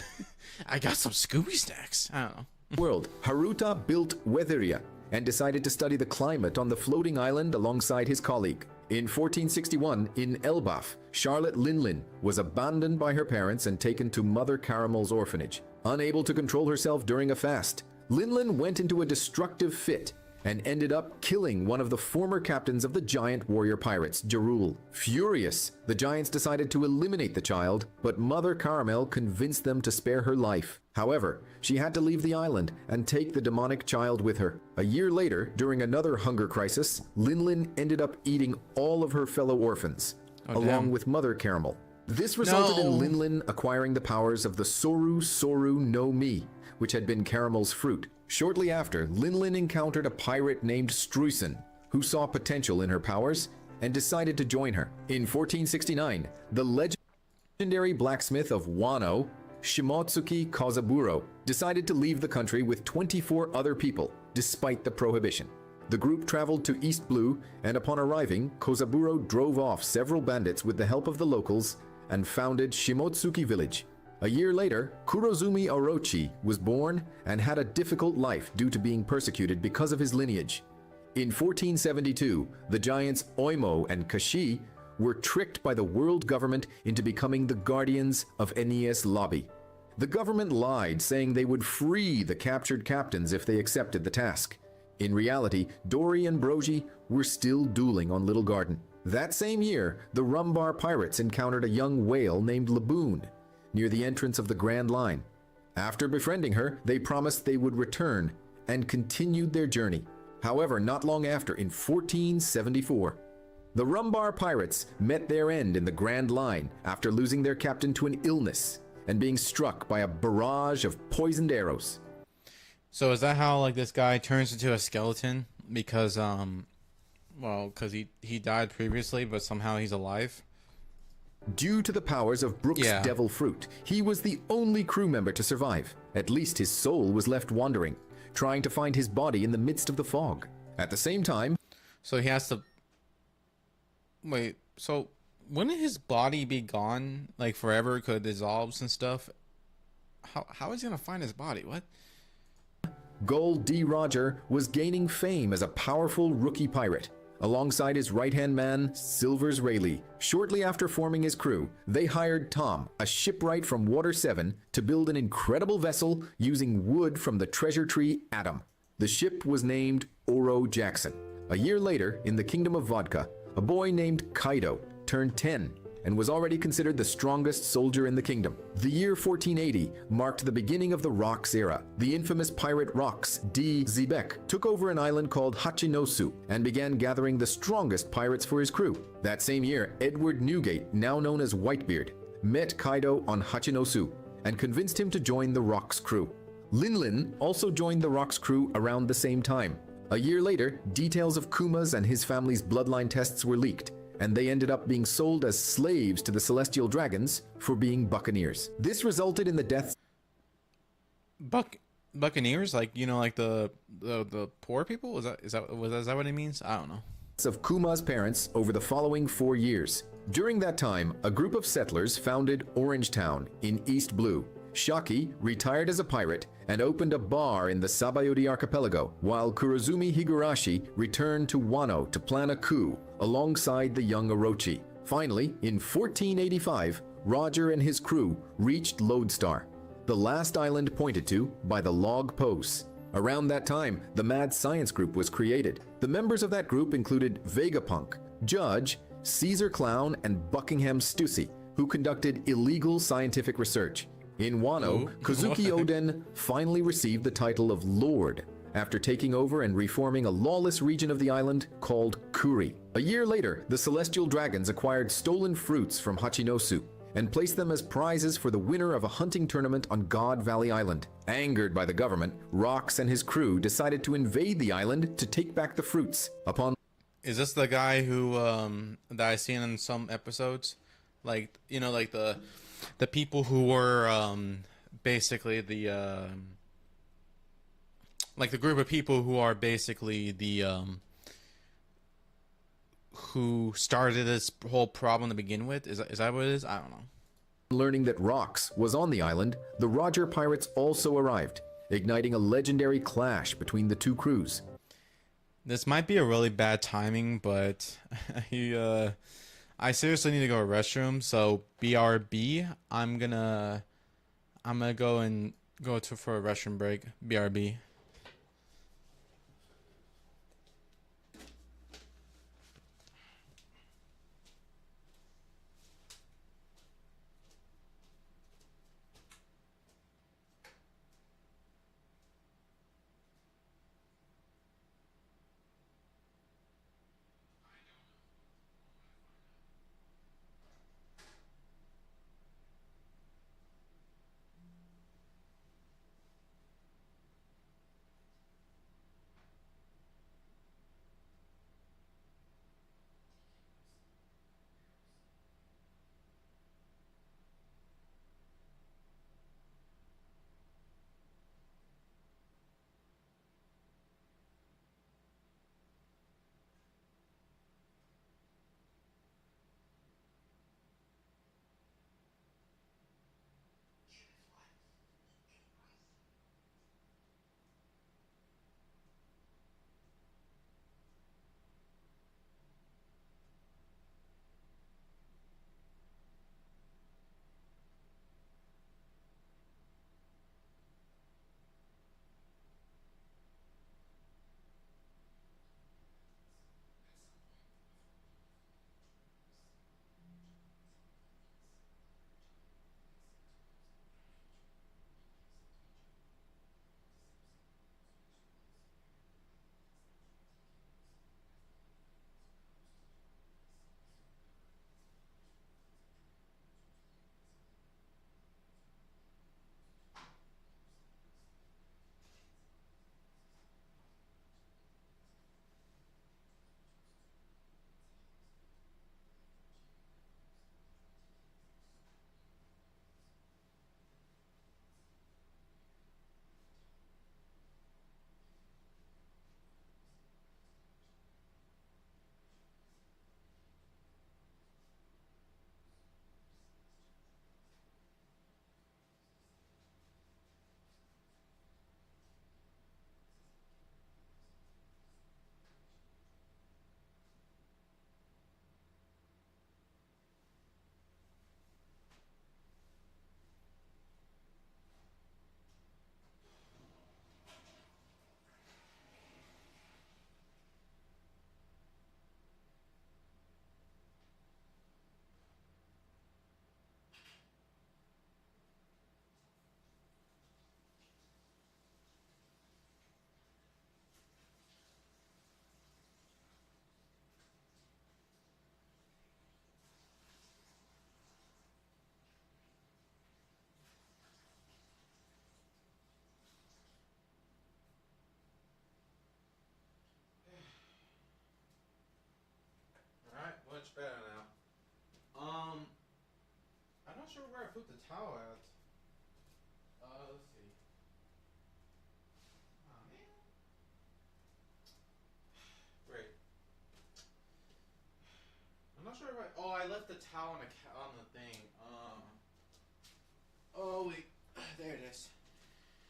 I got some Scooby snacks. I don't know. world, Haruta built Weatheria and decided to study the climate on the floating island alongside his colleague. In 1461, in Elbaf, Charlotte Linlin was abandoned by her parents and taken to Mother Caramel's orphanage. Unable to control herself during a fast, Linlin went into a destructive fit and ended up killing one of the former captains of the giant warrior pirates, Jarul. Furious, the giants decided to eliminate the child, but Mother Caramel convinced them to spare her life. However, she had to leave the island and take the demonic child with her. A year later, during another hunger crisis, Linlin ended up eating all of her fellow orphans, along with Mother Caramel. This resulted in Linlin acquiring the powers of the Soru Soru no Mi, which had been Caramel's fruit. Shortly after, Linlin encountered a pirate named Struisen, who saw potential in her powers and decided to join her. In 1469, the legendary blacksmith of Wano, Shimotsuki Kozaburo, decided to leave the country with 24 other people, despite the prohibition. The group traveled to East Blue, and upon arriving, Kozaburo drove off several bandits with the help of the locals and founded Shimotsuki Village. A year later, Kurozumi Orochi was born and had a difficult life due to being persecuted because of his lineage. In 1472, the giants Oimo and Kashi were tricked by the world government into becoming the guardians of Aeneas Lobby. The government lied, saying they would free the captured captains if they accepted the task. In reality, Dory and Brogy were still dueling on Little Garden. That same year, the Rumbar pirates encountered a young whale named Laboon near the entrance of the Grand Line. After befriending her, they promised they would return and continued their journey. However, not long after, in 1474, the Rumbar pirates met their end in the Grand Line after losing their captain to an illness and being struck by a barrage of poisoned arrows. So is that how like this guy turns into a skeleton because because he died previously but somehow he's alive? Due to the powers of Brooks' Yeah. devil fruit, he was the only crew member to survive. At least his soul was left wandering, trying to find his body in the midst of the fog. At the same time, So he has to wait. So wouldn't his body be gone like forever? Could it dissolves and stuff? How is he gonna find his body? What? Gul D. Roger was gaining fame as a powerful rookie pirate. Alongside his right-hand man, Silvers Rayleigh. Shortly after forming his crew, they hired Tom, a shipwright from Water 7, to build an incredible vessel using wood from the treasure tree Adam. The ship was named Oro Jackson. A year later, in the Kingdom of Vodka, a boy named Kaido turned 10 and was already considered the strongest soldier in the kingdom. The year 1480 marked the beginning of the Rocks era. The infamous pirate Rocks D. Zebek took over an island called Hachinosu and began gathering the strongest pirates for his crew. That same year, Edward Newgate, now known as Whitebeard, met Kaido on Hachinosu and convinced him to join the Rocks crew. Lin also joined the Rocks crew around the same time. A year later, details of Kuma's and his family's bloodline tests were leaked, and they ended up being sold as slaves to the Celestial Dragons for being buccaneers. This resulted in the deaths Buccaneers, like, you know, like the poor people. Is that what it means? I don't know. of Kuma's parents over the following 4 years. During that time, a group of settlers founded Orangetown in East Blue. Shaki retired as a pirate and opened a bar in the Sabayori archipelago, while Kurozumi Higurashi returned to Wano to plan a coup alongside the young Orochi. Finally, in 1485, Roger and his crew reached Lodestar, the last island pointed to by the log posts. Around that time, the Mad Science Group was created. The members of that group included Vegapunk, Judge, Caesar Clown, and Buckingham Stussy, who conducted illegal scientific research. In Wano, Kazuki Oden finally received the title of Lord after taking over and reforming a lawless region of the island called Kuri. A year later, the Celestial Dragons acquired stolen fruits from Hachinosu and placed them as prizes for the winner of a hunting tournament on God Valley Island. Angered by the government, Rox and his crew decided to invade the island to take back the fruits. Upon Is this the guy who that I seen in some episodes? Like, you know, like the people who were basically the like the group of people who are basically the who started this whole problem to begin with? Is that what it is? I don't know. learning that Rox was on the island, the Roger pirates also arrived, igniting a legendary clash between the two crews. This might be a really bad timing, but I seriously need to go to the restroom. So BRB, I'm gonna go and go for a restroom break. BRB. put the towel at? Let's see. Oh, man. Great. I'm not sure if I... Oh, I left the towel on the thing. Oh, wait. There it is.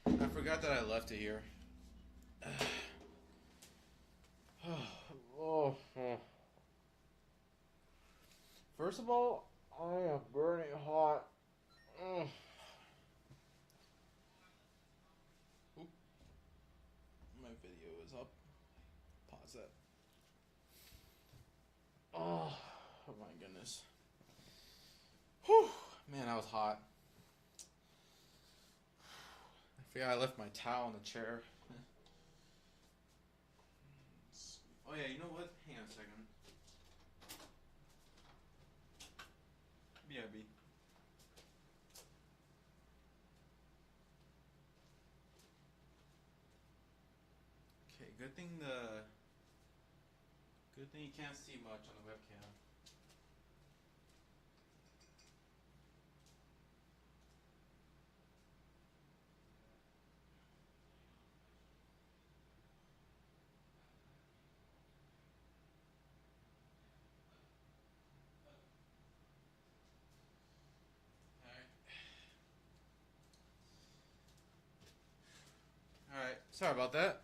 I forgot that I left it here. Oh. First of all, I am burning hot. Oop. My video is up. Pause that. Oh my goodness. Whew. Man, that was hot. I forgot I left my towel on the chair. Oh yeah, you know what? Hang on a second. BRB. Okay, good thing you can't see much on the webcam. Alright, sorry about that.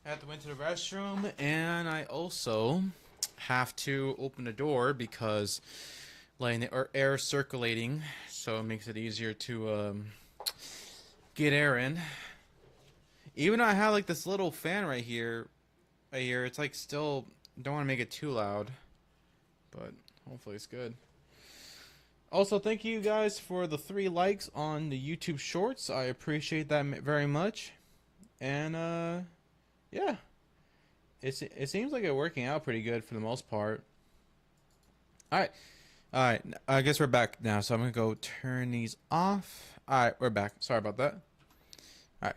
I have to went to the restroom, and I also have to open the door because letting the air circulating, so it makes it easier to get air in. Even though I have like this little fan right here, it's like still don't want to make it too loud, but hopefully it's good. Also, thank you guys for the 3 likes on the YouTube Shorts. I appreciate that very much. And yeah, it seems like it's working out pretty good for the most part. All right. I guess we're back now, so I'm gonna go turn these off. All right, we're back. Sorry about that. All right.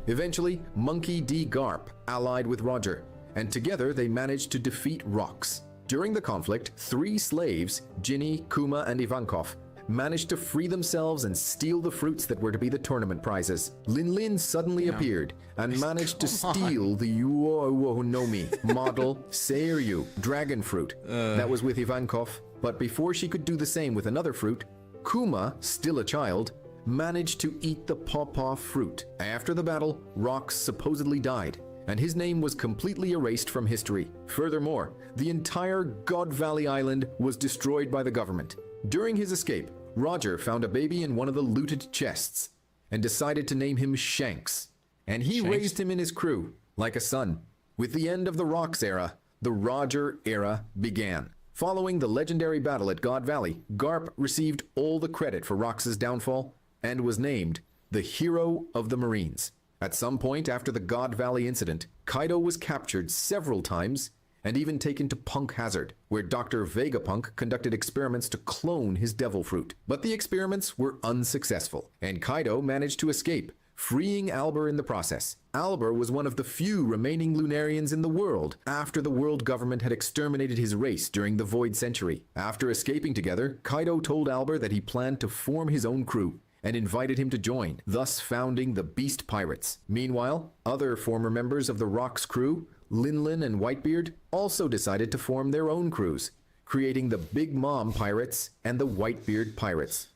Eventually, Monkey D. Garp allied with Roger, and together they managed to defeat Rox. During the conflict, 3 slaves, Ginny, Kuma, and Ivankov, managed to free themselves and steal the fruits that were to be the tournament prizes. Lin Lin suddenly appeared and managed to steal the Yuowonomi model Seiryu dragon fruit that was with Ivankov. But before she could do the same with another fruit, Kuma, still a child, managed to eat the pawpaw fruit. After the battle, Rox supposedly died, and his name was completely erased from history. Furthermore, the entire God Valley Island was destroyed by the government. During his escape, Roger found a baby in one of the looted chests and decided to name him Shanks. And he raised him in his crew like a son. With the end of the Rox era, the Roger era began. Following the legendary battle at God Valley, Garp received all the credit for Rox's downfall and was named the Hero of the Marines. At some point after the God Valley incident, Kaido was captured several times and even taken to Punk Hazard, where Dr. Vegapunk conducted experiments to clone his devil fruit. But the experiments were unsuccessful, and Kaido managed to escape, freeing Albur in the process. Albur was one of the few remaining Lunarians in the world after the world government had exterminated his race during the Void Century. After escaping together, Kaido told Albur that he planned to form his own crew and invited him to join, thus founding the Beast Pirates. Meanwhile, other former members of the Rox crew, Lin and Whitebeard, also decided to form their own crews, creating the Big Mom Pirates and the Whitebeard Pirates.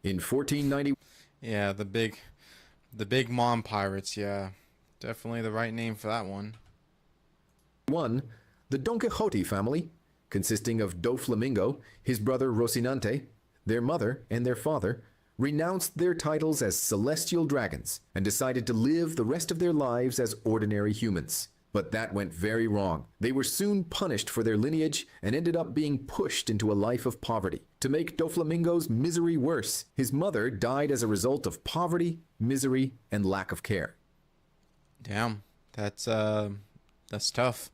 In 1490... Yeah, the Big Mom Pirates, yeah. Definitely the right name for that one. The Don Quixote family, consisting of Doflamingo, his brother Rocinante, their mother, and their father, renounced their titles as celestial dragons and decided to live the rest of their lives as ordinary humans. But that went very wrong. They were soon punished for their lineage and ended up being pushed into a life of poverty. To make Doflamingo's misery worse, his mother died as a result of poverty, misery, and lack of care. Damn, that's tough.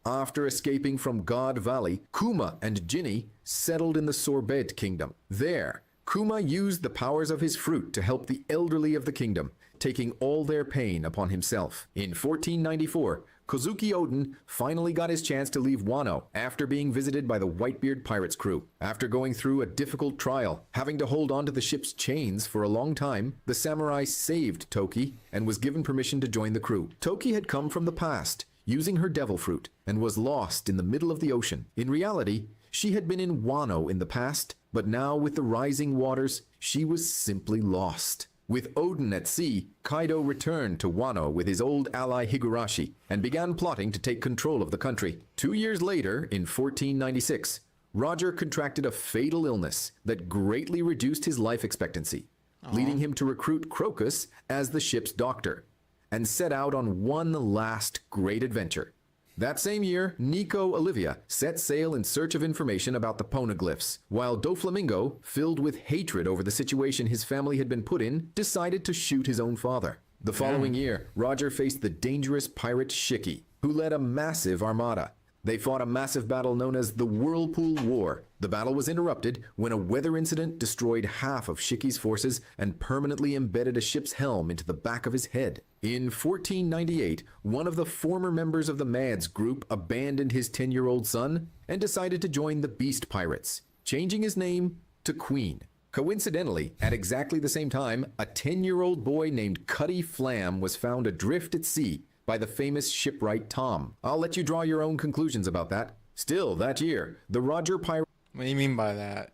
After escaping from God Valley, Kuma and Ginny settled in the Sorbet Kingdom. There, Kuma used the powers of his fruit to help the elderly of the kingdom, taking all their pain upon himself. In 1494, Kozuki Oden finally got his chance to leave Wano after being visited by the Whitebeard pirates crew. After going through a difficult trial, having to hold on to the ship's chains for a long time, the samurai saved Toki and was given permission to join the crew. Toki had come from the past, using her devil fruit, and was lost in the middle of the ocean. In reality, she had been in Wano in the past, but now with the rising waters, she was simply lost. With Oden at sea, Kaido returned to Wano with his old ally Higurashi and began plotting to take control of the country. 2 years later, in 1496, Roger contracted a fatal illness that greatly reduced his life expectancy, leading him to recruit Crocus as the ship's doctor and set out on one last great adventure. That same year, Nico Olivia set sail in search of information about the poneglyphs, while Doflamingo, filled with hatred over the situation his family had been put in, decided to shoot his own father. The following year, Roger faced the dangerous pirate Shiki, who led a massive armada. They fought a massive battle known as the Whirlpool War. The battle was interrupted when a weather incident destroyed half of Shiki's forces and permanently embedded a ship's helm into the back of his head. In 1498, one of the former members of the Mads group abandoned his 10-year-old son and decided to join the Beast Pirates, changing his name to Queen. Coincidentally, at exactly the same time, a 10-year-old boy named Cutty Flam was found adrift at sea by the famous shipwright Tom. I'll let you draw your own conclusions about that. Still, that year, the Roger Pirate... What do you mean by that?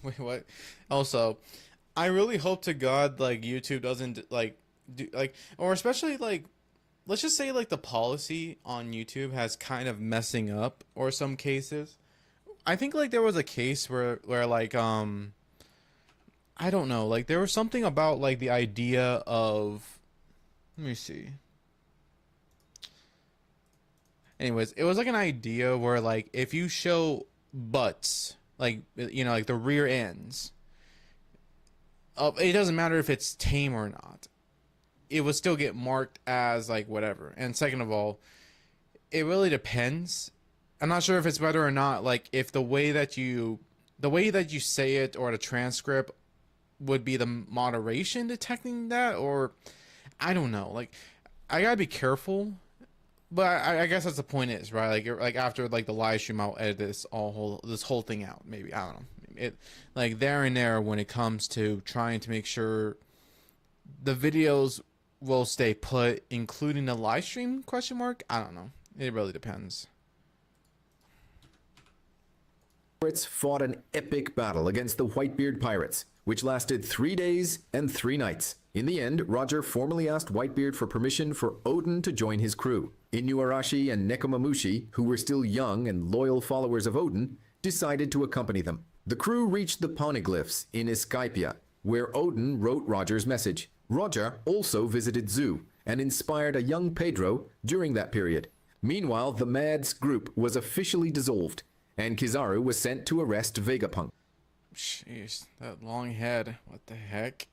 Wait, what? Also, I really hope to God, like, YouTube doesn't, like, do, like, or especially, like, let's just say, like, the policy on YouTube has kind of messing up, or some cases. I think, like, there was a case where like, I don't know, like, there was something about, like, the idea of, let me see. Anyways, it was like an idea where, like, if you show butts, like, you know, like the rear ends, it doesn't matter if it's tame or not, it would still get marked as, like, whatever. And second of all, it really depends. I'm not sure if it's better or not, like, if the way that you say it or the transcript would be the moderation detecting that, or I don't know. Like, I gotta be careful. But I guess that's the point is, right? Like after, like, the live stream, I'll edit this whole thing out. Maybe, I don't know. It, like, there and there, when it comes to trying to make sure the videos will stay put, including the live stream question mark. I don't know. It really depends. Pirates fought an epic battle against the Whitebeard pirates, which lasted 3 days and 3 nights. In the end, Roger formally asked Whitebeard for permission for Oden to join his crew. Inuarashi and Nekomamushi, who were still young and loyal followers of Oden, decided to accompany them. The crew reached the poneglyphs in Escaipia, where Oden wrote Roger's message. Roger also visited Zu and inspired a young Pedro during that period. Meanwhile, the Mads group was officially dissolved, and Kizaru was sent to arrest Vegapunk. Jeez, that long head. What the heck?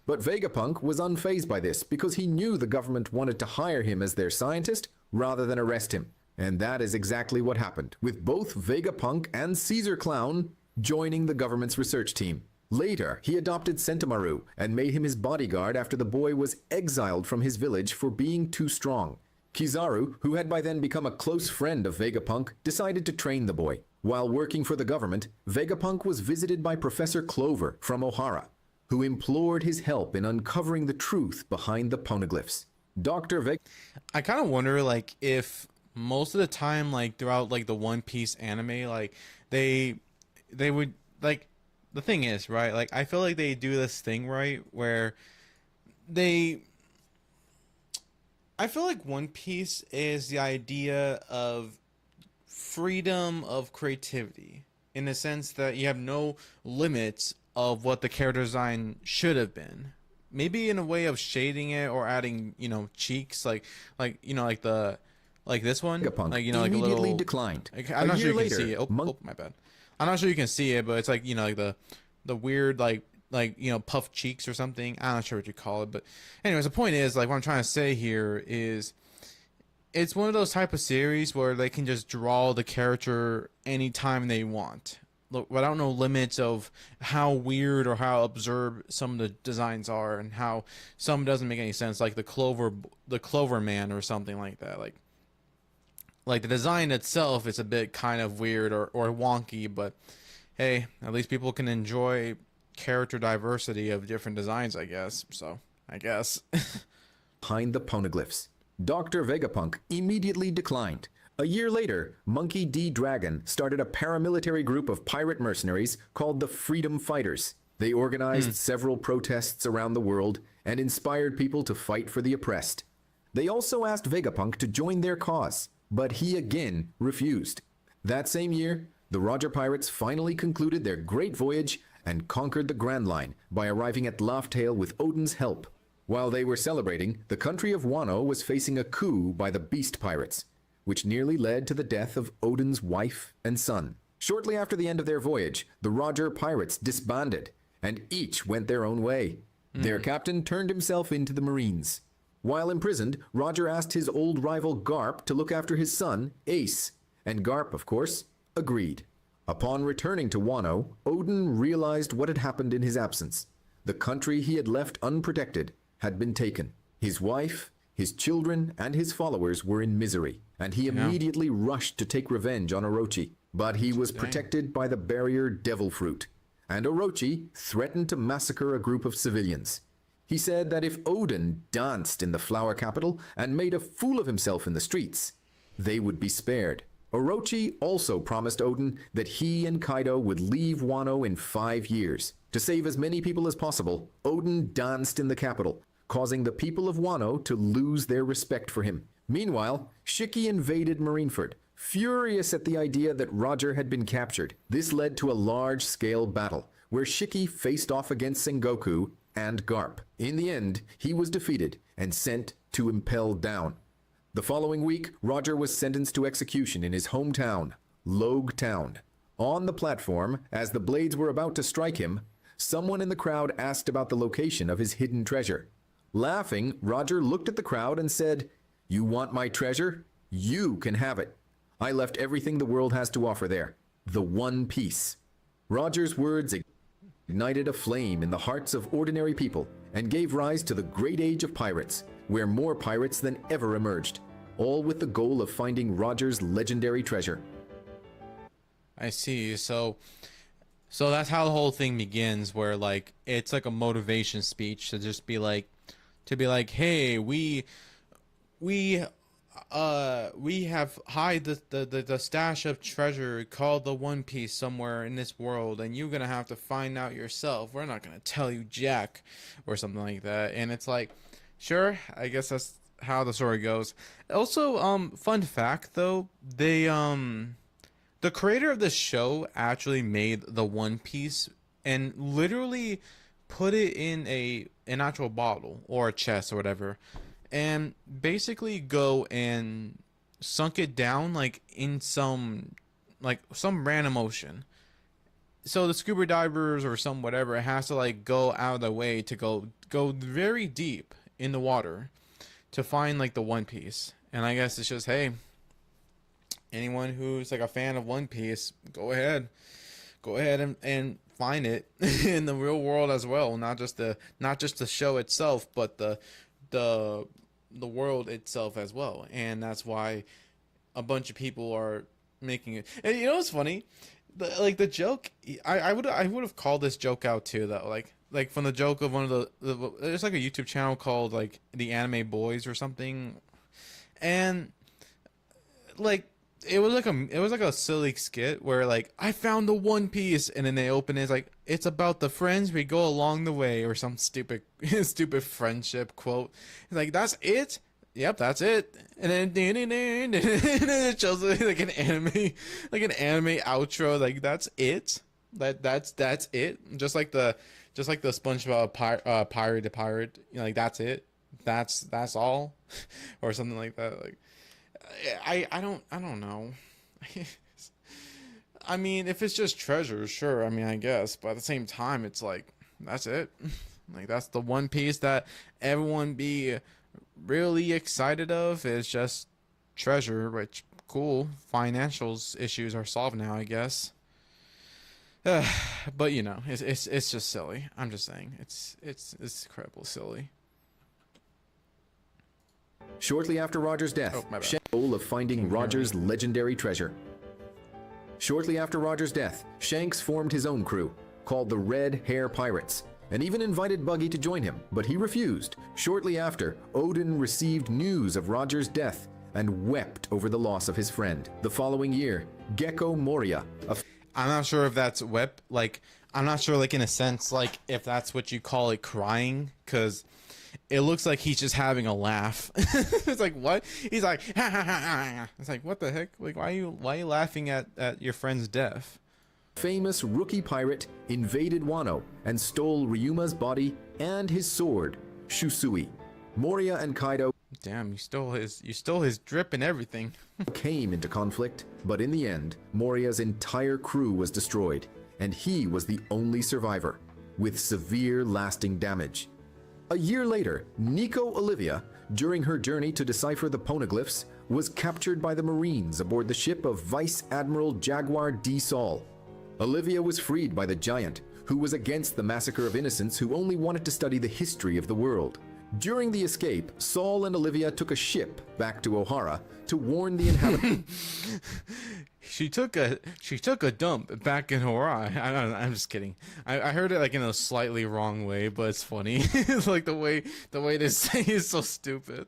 But Vegapunk was unfazed by this because he knew the government wanted to hire him as their scientist rather than arrest him. And that is exactly what happened, with both Vegapunk and Caesar Clown joining the government's research team. Later, he adopted Sentomaru and made him his bodyguard after the boy was exiled from his village for being too strong. Kizaru, who had by then become a close friend of Vegapunk, decided to train the boy. While working for the government, Vegapunk was visited by Professor Clover from Ohara, who implored his help in uncovering the truth behind the poneglyphs. I kind of wonder, like, if most of the time, like, throughout, like, the One Piece anime, like, they would, like, the thing is, right, like, I feel like they do this thing, right, where I feel like One Piece is the idea of freedom of creativity, in the sense that you have no limits of what the character design should have been. Maybe in a way of shading it or adding, you know, cheeks, like you know, like this one, like, you know, like a little declined. Like, I'm not sure you can see it. Oh, my bad. I'm not sure you can see it, but it's like, you know, like the weird, like, you know, puffed cheeks or something. I'm not sure what you call it, but anyways, the point is, like, what I'm trying to say here is, it's one of those type of series where they can just draw the character anytime they want. without no limits of how weird or how absurd some of the designs are, and how some doesn't make any sense, like the Clover Man or something like that. Like the design itself is a bit kind of weird or wonky, but hey, at least people can enjoy character diversity of different designs, I guess. So I guess. Behind the poneglyphs. Dr. Vegapunk immediately declined. A year later, Monkey D. Dragon started a paramilitary group of pirate mercenaries called the Freedom Fighters. They organized several protests around the world and inspired people to fight for the oppressed. They also asked Vegapunk to join their cause, but he again refused. That same year, the Roger Pirates finally concluded their great voyage and conquered the Grand Line by arriving at Laugh-Tale with Odin's help. While they were celebrating, the country of Wano was facing a coup by the Beast Pirates, which nearly led to the death of Odin's wife and son. Shortly after the end of their voyage, the Roger Pirates disbanded, and each went their own way. Their captain turned himself into the Marines. While imprisoned, Roger asked his old rival Garp to look after his son, Ace, and Garp, of course, agreed. Upon returning to Wano, Odin realized what had happened in his absence. The country he had left unprotected had been taken. His wife, his children, and his followers were in misery, and he immediately rushed to take revenge on Orochi. But he was protected by the barrier Devil Fruit, and Orochi threatened to massacre a group of civilians. He said that if Odin danced in the Flower Capital and made a fool of himself in the streets, they would be spared. Orochi also promised Odin that he and Kaido would leave Wano in 5 years. To save as many people as possible, Odin danced in the capital, causing the people of Wano to lose their respect for him. Meanwhile, Shiki invaded Marineford, furious at the idea that Roger had been captured. This led to a large-scale battle, where Shiki faced off against Sengoku and Garp. In the end, he was defeated and sent to Impel Down. The following week, Roger was sentenced to execution in his hometown, Logue Town. On the platform, as the blades were about to strike him, someone in the crowd asked about the location of his hidden treasure. Laughing, Roger looked at the crowd and said, "You want my treasure? You can have it. I left everything the world has to offer there. The One Piece." Roger's words ignited a flame in the hearts of ordinary people and gave rise to the Great Age of Pirates, where more pirates than ever emerged, all with the goal of finding Roger's legendary treasure. I see. So that's how the whole thing begins, where like it's like a motivation speech to just be like, hey, we have hide the stash of treasure called the One Piece somewhere in this world, and you're gonna have to find out yourself. We're not gonna tell you jack, or something like that. And it's like, sure, I guess that's how the story goes. Also, fun fact though, the creator of the show actually made the One Piece and literally put it in an actual bottle or a chest or whatever, and basically go and sunk it down like in some random ocean. So the scuba divers or some whatever has to like go out of the way to go very deep in the water to find like the One Piece. And I guess it's just, hey, anyone who's like a fan of One Piece, go ahead and find it in the real world as well. Not just the show itself, but the world itself as well. And that's why a bunch of people are making it. And you know what's funny? The joke, I would have called this joke out too though. Like from the joke of one of the there's like a YouTube channel called like the Anime Boys or something, and like it was like a silly skit where like, I found the One Piece, and then they open it, it's like, it's about the friends we go along the way, or some stupid friendship quote. It's like, that's it. Yep, that's it. And then it shows like an anime outro. Like, that's it. That's it. Just like the SpongeBob pirate to pirate. You know, like, that's it. That's all, or something like that. Like, I don't know. I mean, if it's just treasure, sure. I mean, I guess, but at the same time, it's like, that's it. Like, that's the One Piece that everyone be really excited of. Is just treasure, which, cool. Financials issues are solved now, I guess. But you know, it's just silly. I'm just saying, it's incredible silly. Shortly after Roger's death, Oh, my bad. Shank's goal of finding Roger's legendary treasure. Shortly after Roger's death, Shanks formed his own crew, called the Red Hair Pirates, and even invited Buggy to join him, but he refused. Shortly after, Odin received news of Roger's death and wept over the loss of his friend. The following year, Gecko Moria, I'm not sure if that's I'm not sure, like, in a sense, like, if that's what you call it, crying, because it looks like he's just having a laugh. It's like, what? He's like, ha, ha, ha, ha. It's like, what the heck? Like, why are you laughing at your friend's death? famous rookie pirate, invaded Wano and stole Ryuma's body and his sword, Shusui. Moria and Kaido Damn, you stole his drip and everything. came into conflict, but in the end, Moria's entire crew was destroyed, and he was the only survivor, with severe lasting damage. A year later, Nico Olivia, during her journey to decipher the poneglyphs, was captured by the Marines aboard the ship of Vice Admiral Jaguar D. Saul. Olivia was freed by the Giant, who was against the massacre of innocents who only wanted to study the history of the world. During the escape, Saul and Olivia took a ship back to Ohara to warn the inhabitants. She took a dump back in Hawaii. I'm just kidding. I heard it like in a slightly wrong way, but it's funny. It's like the way they say is so stupid.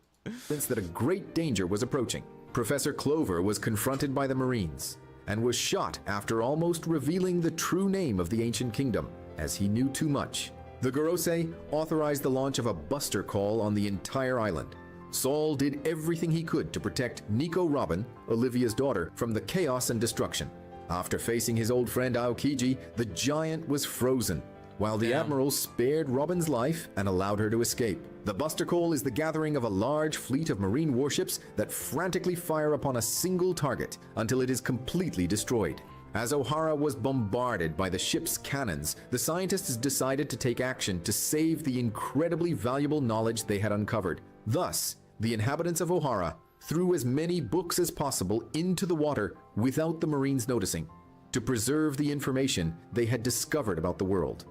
That a great danger was approaching. Professor Clover was confronted by the Marines and was shot after almost revealing the true name of the ancient kingdom, as he knew too much. The Gorosei authorized the launch of a buster call on the entire island. Saul did everything he could to protect Nico Robin, Olivia's daughter, from the chaos and destruction. After facing his old friend Aokiji, the Giant was frozen, while the Admiral spared Robin's life and allowed her to escape. The Buster Call is the gathering of a large fleet of marine warships that frantically fire upon a single target until it is completely destroyed. As Ohara was bombarded by the ship's cannons, the scientists decided to take action to save the incredibly valuable knowledge they had uncovered. Thus, the inhabitants of Ohara threw as many books as possible into the water without the Marines noticing, to preserve the information they had discovered about the world.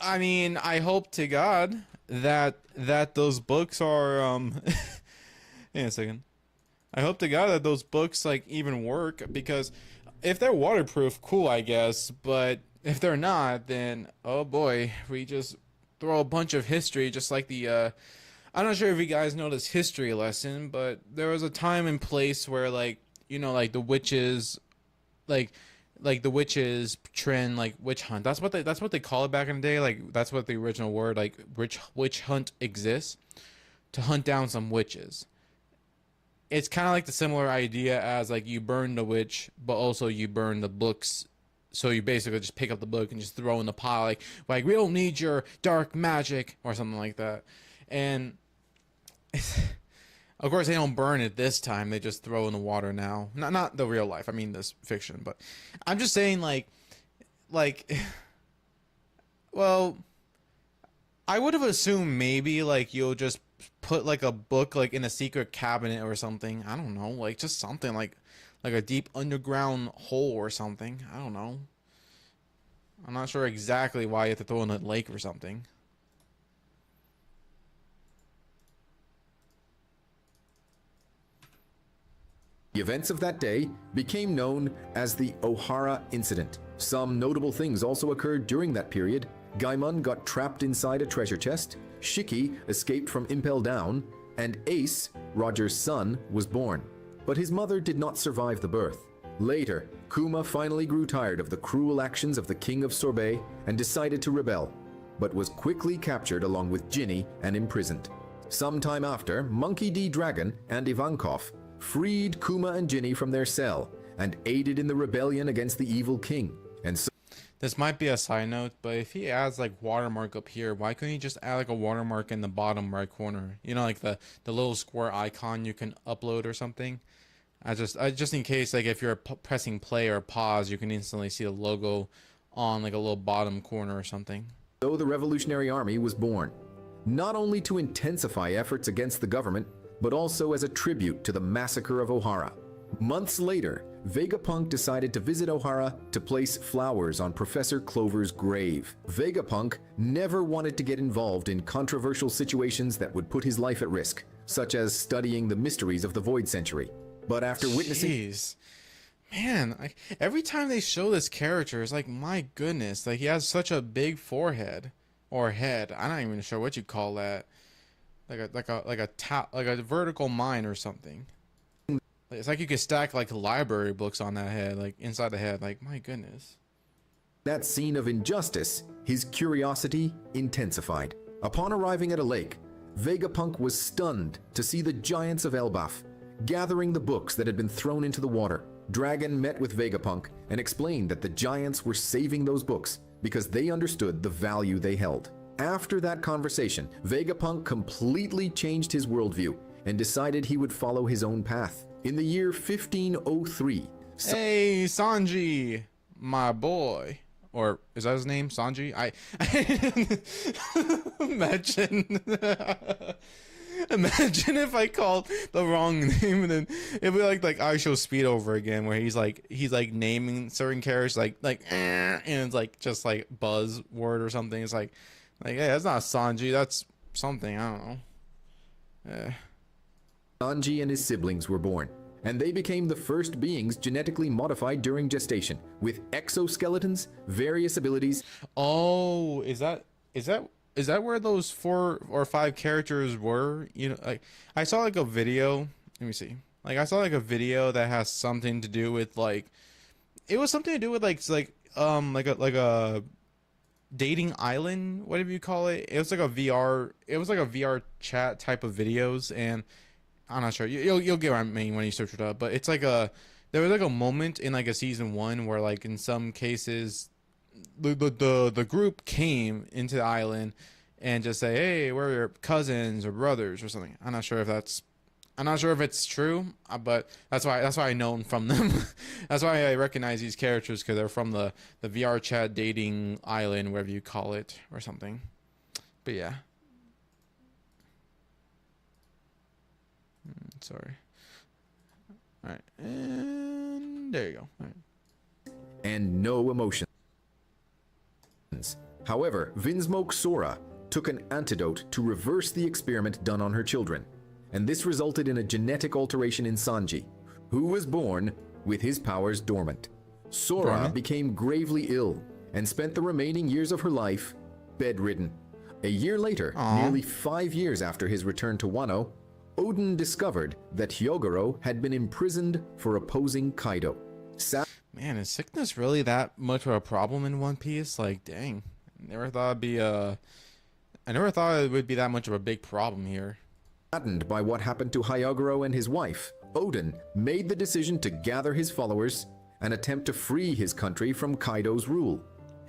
I mean, I hope to God that those books are hang on a second. I hope to God that those books like even work, because if they're waterproof, cool, I guess, but if they're not, then oh boy, we just throw a bunch of history, just like the I'm not sure if you guys know this history lesson, but there was a time and place where, like, you know, like the witches, like the witches trend, like witch hunt. That's what they call it back in the day. Like that's what the original word, like witch hunt, exists, to hunt down some witches. It's kind of like the similar idea as like you burn the witch, but also you burn the books. So you basically just pick up the book and just throw in the pile, like we don't need your dark magic or something like that. And of course they don't burn it this time. They just throw in the water now. Not the real life. I mean this fiction, but I'm just saying like well, I would have assumed maybe like you'll just put like a book like in a secret cabinet or something. I don't know, like just something like a deep underground hole or something. I don't know. I'm not sure exactly why you have to throw in a lake or something. The events of that day became known as the Ohara Incident. Some notable things also occurred during that period. Gaimon got trapped inside a treasure chest, Shiki escaped from Impel Down, and Ace, Roger's son, was born. But his mother did not survive the birth. Later, Kuma finally grew tired of the cruel actions of the King of Sorbet and decided to rebel, but was quickly captured along with Ginny and imprisoned. Sometime after, Monkey D. Dragon and Ivankov freed Kuma and Ginny from their cell and aided in the rebellion against the evil king. And so This might be a side note, but if he adds like watermark up here, why couldn't he just add like a watermark in the bottom right corner? You know, like the little square icon you can upload or something. I just in case, like if you're pressing play or pause, you can instantly see the logo on like a little bottom corner or something. So the Revolutionary Army was born, not only to intensify efforts against the government, but also as a tribute to the massacre of Ohara. Months later, Vegapunk decided to visit Ohara to place flowers on Professor Clover's grave. Vegapunk never wanted to get involved in controversial situations that would put his life at risk, such as studying the mysteries of the Void Century. But after witnessing... Jeez. Man, every time they show this character, it's like, my goodness, like he has such a big forehead or head. I'm not even sure what you call that. Like a vertical mine or something. It's like you could stack like library books on that head, like inside the head. Like, my goodness. That scene of injustice, his curiosity intensified. Upon arriving at a lake, Vegapunk was stunned to see the giants of Elbaf gathering the books that had been thrown into the water. Dragon met with Vegapunk and explained that the giants were saving those books because they understood the value they held. After that conversation, Vegapunk completely changed his worldview and decided he would follow his own path. In the year 1503... Hey, Sanji, my boy. Or, is that his name? Sanji? Imagine... Imagine if I called the wrong name and then it'd be like I Show Speed over again, where he's like naming certain characters and it's like just like buzzword or something. It's like hey, that's not Sanji, that's something, I don't know. Sanji and his siblings were born, and they became the first beings genetically modified during gestation, with exoskeletons, various abilities. Oh, is that where those 4 or 5 characters were? You know, like I saw like a video. Let me see. Like I saw like a video that has something to do with like, it was something to do with like a dating island, whatever you call it. It was like a VR. It was like a VR chat type of videos, and I'm not sure. You'll get what I mean when you search it up. But it's like there was like a moment in like a season 1 where like in some cases the group came into the island and just say, hey, we're your cousins or brothers or something. I'm not sure if it's true, but that's why I know them from them. That's why I recognize these characters, because they're from the VR chat dating island, whatever you call it, or something. But yeah. Sorry. All right, and there you go. All right. And no emotion. However, Vinsmoke Sora took an antidote to reverse the experiment done on her children, and this resulted in a genetic alteration in Sanji, who was born with his powers dormant. Sora became gravely ill and spent the remaining years of her life bedridden. A year later, nearly 5 years after his return to Wano, Odin discovered that Hyogoro had been imprisoned for opposing Kaido. Man, is sickness really that much of a problem in One Piece? Like, dang. I never thought it would be that much of a big problem here. Saddened by what happened to Hyogoro and his wife, Odin made the decision to gather his followers and attempt to free his country from Kaido's rule.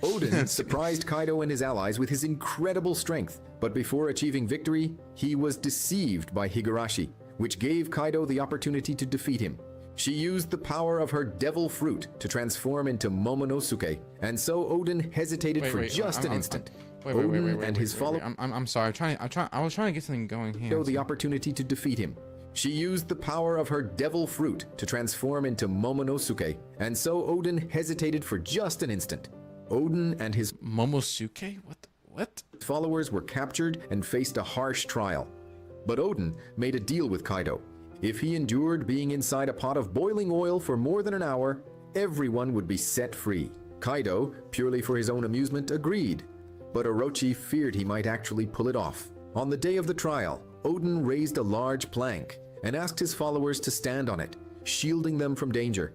Odin surprised Kaido and his allies with his incredible strength, but before achieving victory, he was deceived by Higurashi, which gave Kaido the opportunity to defeat him. She used the power of her devil fruit to transform into Momonosuke, and so Odin hesitated for just an instant. Odin and his followers... I'm sorry. I was trying to get something going here. The opportunity to defeat him. She used the power of her devil fruit to transform into Momonosuke, and so Odin hesitated for just an instant. Odin and his... Momosuke? What? Followers were captured and faced a harsh trial. But Odin made a deal with Kaido. If he endured being inside a pot of boiling oil for more than an hour, everyone would be set free. Kaido, purely for his own amusement, agreed. But Orochi feared he might actually pull it off. On the day of the trial, Odin raised a large plank and asked his followers to stand on it, shielding them from danger.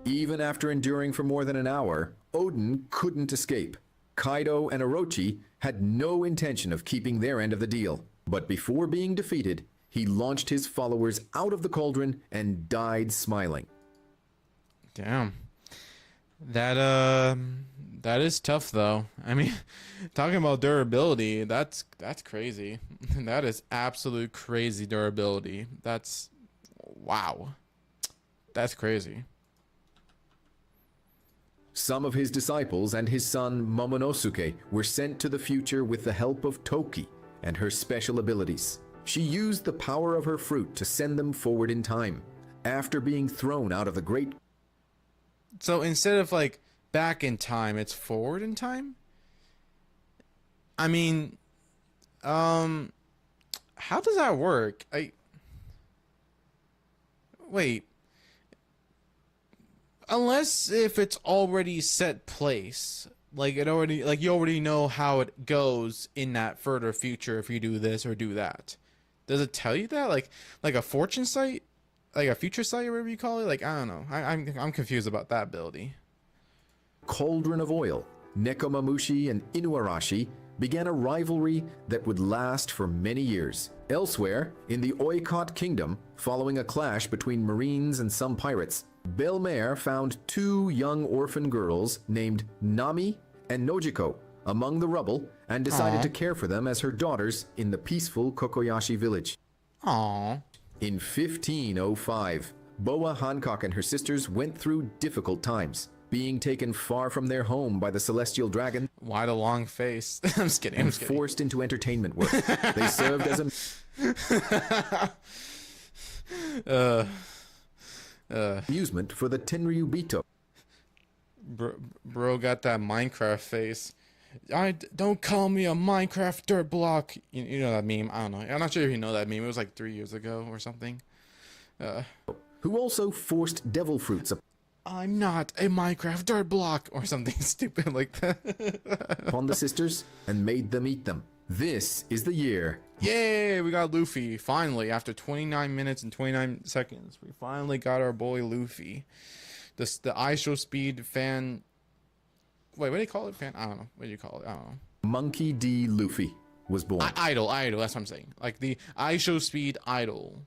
Even after enduring for more than an hour, Odin couldn't escape. Kaido and Orochi had no intention of keeping their end of the deal. But before being defeated, he launched his followers out of the cauldron and died smiling. Damn. That is tough though. I mean, talking about durability, that's crazy. That is absolute crazy durability. That's wow. That's crazy. Some of his disciples and his son Momonosuke were sent to the future with the help of Toki and her special abilities. She used the power of her fruit to send them forward in time. After being thrown out of the great So instead of like back in time, it's forward in time? I mean, how does that work? Wait. Unless if it's already set place, like you already know how it goes in that further future if you do this or do that. Does it tell you that? Like a fortune site? Like a future site or whatever you call it? Like, I don't know. I'm confused about that ability. Cauldron of Oil, Nekomamushi and Inuarashi began a rivalry that would last for many years. Elsewhere, in the Oikot Kingdom, following a clash between Marines and some pirates, Belmer found 2 young orphan girls named Nami and Nojiko among the rubble and decided to care for them as her daughters in the peaceful Kokoyashi village. Aww. In 1505, Boa Hancock and her sisters went through difficult times, being taken far from their home by the celestial dragon. Why the long face? I'm just kidding. And forced into entertainment work. They served as amusement for the Tenryubito. Bro got that Minecraft face. Don't call me a Minecraft dirt block. You know that meme? I don't know. I'm not sure if you know that meme. It was like 3 years ago or something. Who also forced devil fruits I'm not a Minecraft dirt block or something stupid like that. upon the sisters and made them eat them. This is the year. Yay, we got Luffy. Finally, after 29 minutes and 29 seconds, we finally got our boy Luffy. The ISO speed fan... Wait, what do you call it? Fan? I don't know. What do you call it? I don't know. Monkey D. Luffy was born. Idol. That's what I'm saying. Like the ISO speed idol.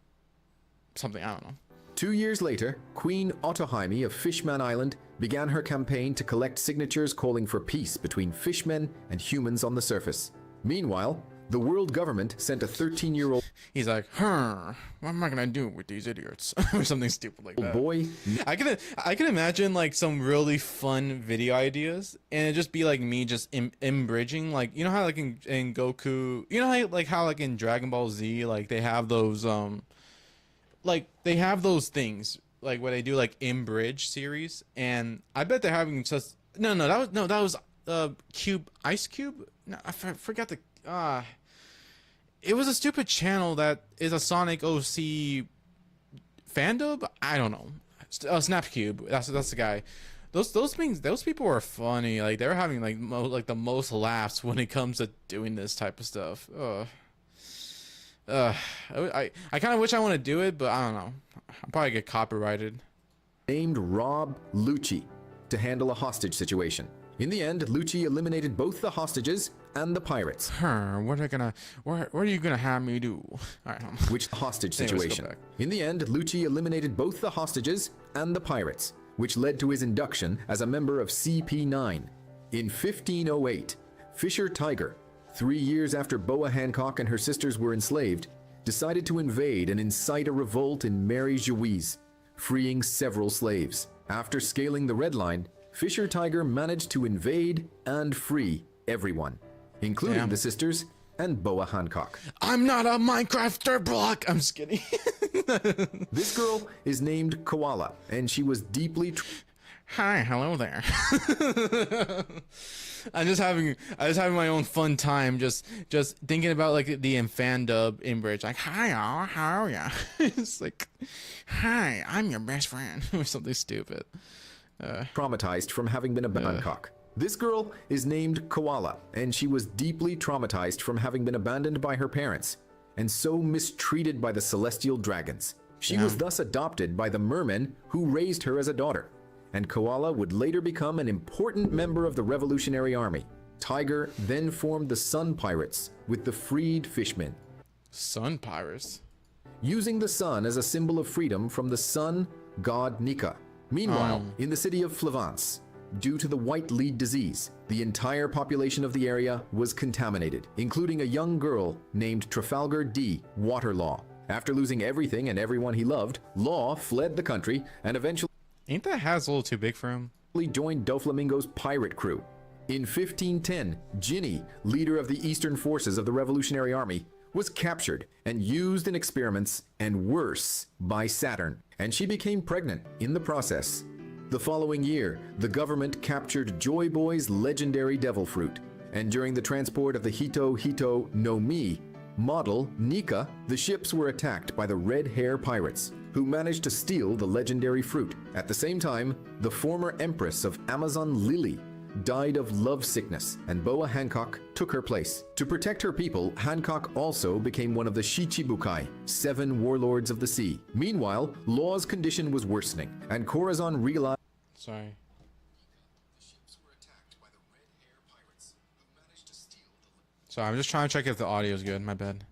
Something, I don't know. 2 years later, Queen Otohime of Fishman Island began her campaign to collect signatures calling for peace between fishmen and humans on the surface. Meanwhile, the world government sent a 13-year-old He's like, what am I gonna do with these idiots? Or something stupid like that. boy. I can imagine like some really fun video ideas, and it just be like me just bridging, like, you know how like in Goku, you know how like in Dragon Ball Z, like they have those like they have those things like where they do like bridge series, and I bet they're having just that was Cube Ice Cube. No, I forgot the it was a stupid channel that is a Sonic OC fandom. I don't know. Snapcube. That's the guy. Those people were funny. Like they were having like the most laughs when it comes to doing this type of stuff. I kind of wish I want to do it, but I don't know. I'll probably get copyrighted. Named Rob Lucci to handle a hostage situation. In the end, Lucci eliminated both the hostages and the pirates. What are you gonna have me do? All right, which hostage situation. In the end, Lucci eliminated both the hostages and the pirates, which led to his induction as a member of CP9. In 1508, Fisher Tiger, 3 years after Boa Hancock and her sisters were enslaved, decided to invade and incite a revolt in Mary Jouise, freeing several slaves. After scaling the Red Line, Fisher Tiger managed to invade and free everyone, including the sisters and Boa Hancock. I'm not a Minecraft dirt block. I'm just kidding. This girl is named Koala, and she was deeply... Hi, hello there. I just having my own fun time, just thinking about like the fandub in bridge, like, hi y'all, how are ya? It's like, hi, I'm your best friend, or something stupid. Traumatized from having been a Hancock. This girl is named Koala, and she was deeply traumatized from having been abandoned by her parents, and so mistreated by the celestial dragons. She was thus adopted by the mermen who raised her as a daughter, and Koala would later become an important member of the Revolutionary Army. Tiger then formed the Sun Pirates with the freed fishmen. Sun Pirates? Using the sun as a symbol of freedom from the sun god Nika. Meanwhile, in the city of Flavance, due to the white lead disease, the entire population of the area was contaminated, including a young girl named Trafalgar D. Waterlaw. After losing everything and everyone he loved, Law fled the country and eventually... Ain't that hat a little too big for him? ...joined Doflamingo's pirate crew. In 1510, Ginny, leader of the Eastern Forces of the Revolutionary Army, was captured and used in experiments, and worse, by Saturn, and she became pregnant in the process. The following year, the government captured Joy Boy's legendary devil fruit, and during the transport of the Hito Hito no Mi model Nika, the ships were attacked by the Red Hair Pirates, who managed to steal the legendary fruit. At the same time, the former Empress of Amazon Lily died of love sickness, and Boa Hancock took her place. To protect her people, Hancock also became one of the Shichibukai, 7 warlords of the sea. Meanwhile, Law's condition was worsening, and Corazon realized... Sorry. Sorry, I'm just trying to check if the audio is good. My bad.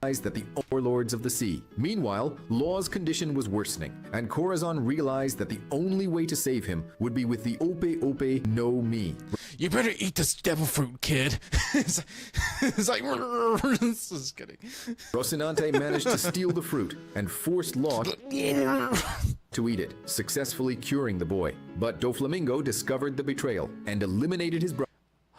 That the warlords of the sea. Meanwhile, Law's condition was worsening, and Corazon realized that the only way to save him would be with the Ope Ope no Mi. You better eat this devil fruit, kid. it's like just kidding. Rocinante managed to steal the fruit and forced Law to eat it, successfully curing the boy. But Doflamingo discovered the betrayal and eliminated his brother.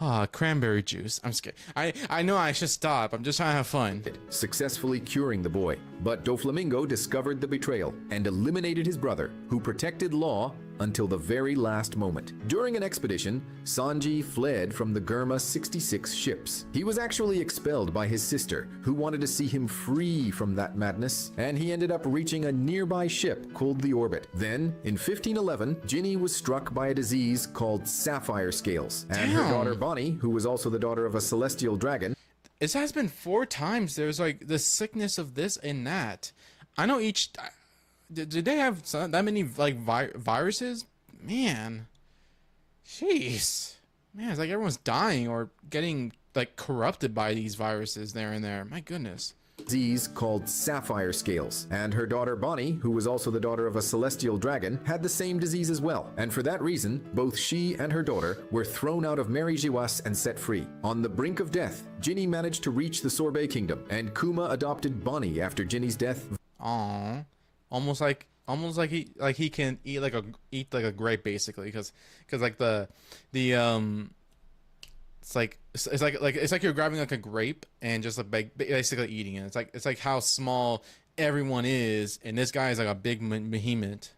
Ah, cranberry juice. I'm scared. I know I should stop. I'm just trying to have fun. Successfully curing the boy. But Doflamingo discovered the betrayal and eliminated his brother, who protected Law until the very last moment. During an expedition, Sanji fled from the Germa 66 ships. He was actually expelled by his sister, who wanted to see him free from that madness, and he ended up reaching a nearby ship called the Orbit. Then, in 1511, Ginny was struck by a disease called sapphire scales, and her daughter Bonnie, who was also the daughter of a celestial dragon. It has been 4 times. There's like the sickness of this and that. I know each... Did they have that many like viruses? Man, jeez, man, it's like everyone's dying or getting like corrupted by these viruses there and there. My goodness. Disease called sapphire scales, and her daughter Bonnie, who was also the daughter of a celestial dragon, had the same disease as well, and for that reason both she and her daughter were thrown out of Mary Jiwas and set free. On the brink of death, Ginny managed to reach the Sorbet Kingdom, and Kuma adopted Bonnie after Ginny's death. Aww. Almost like he can eat like a grape basically, because like it's like you're grabbing like a grape and just like basically eating it. It's like how small everyone is, and this guy is like a big behemoth.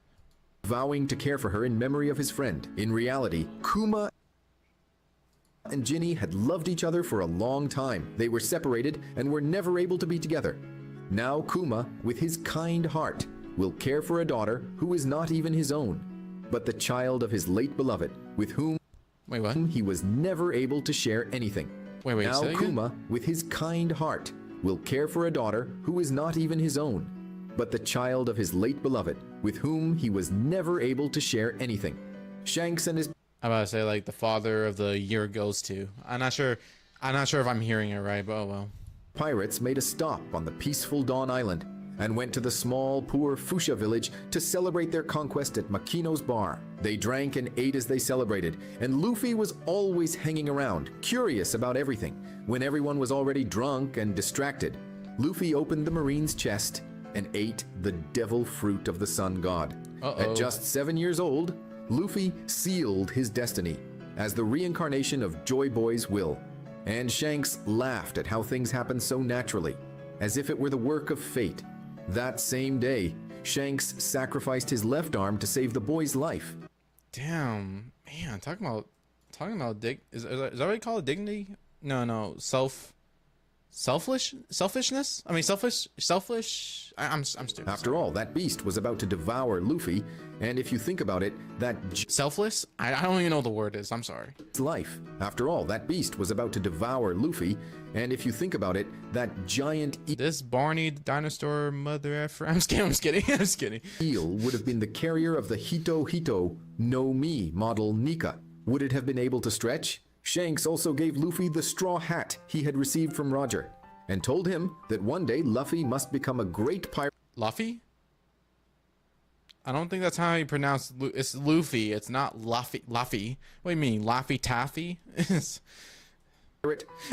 Vowing to care for her in memory of his friend. In reality, Kuma and Ginny had loved each other for a long time. They were separated and were never able to be together. Now Kuma, with his kind heart, will care for a daughter who is not even his own, but the child of his late beloved, with whom he was never able to share anything. Now Kuma, with his kind heart, will care for a daughter who is not even his own, but the child of his late beloved, with whom he was never able to share anything. Shanks and his... I'm about to say like the father of the year goes to. I'm not sure if I'm hearing it right, but oh well. Pirates made a stop on the peaceful Dawn Island and went to the small, poor Fuchsia village to celebrate their conquest at Makino's bar. They drank and ate as they celebrated, and Luffy was always hanging around, curious about everything. When everyone was already drunk and distracted, Luffy opened the Marine's chest and ate the devil fruit of the sun god. At just 7 years old, Luffy sealed his destiny as the reincarnation of Joy Boy's will. And Shanks laughed at how things happened so naturally, as if it were the work of fate. That same day, Shanks sacrificed his left arm to save the boy's life. Damn, man, talking about is that what you call it, dignity? No, selfishness? I mean, selfish. I'm stupid. After all, that beast was about to devour Luffy, and if you think about it, that... Selfless? I don't even know what the word is, I'm sorry. Life. After all, that beast was about to devour Luffy, and if you think about it, that giant... This Barney dinosaur mother effer... I'm kidding. Eel would have been the carrier of the Hito Hito no Mi model Nika. Would it have been able to stretch? Shanks also gave Luffy the straw hat he had received from Roger, and told him that one day Luffy must become a great pirate. Luffy? I don't think that's how you pronounce it's Luffy. It's not Luffy. What do you mean, Laffy Taffy?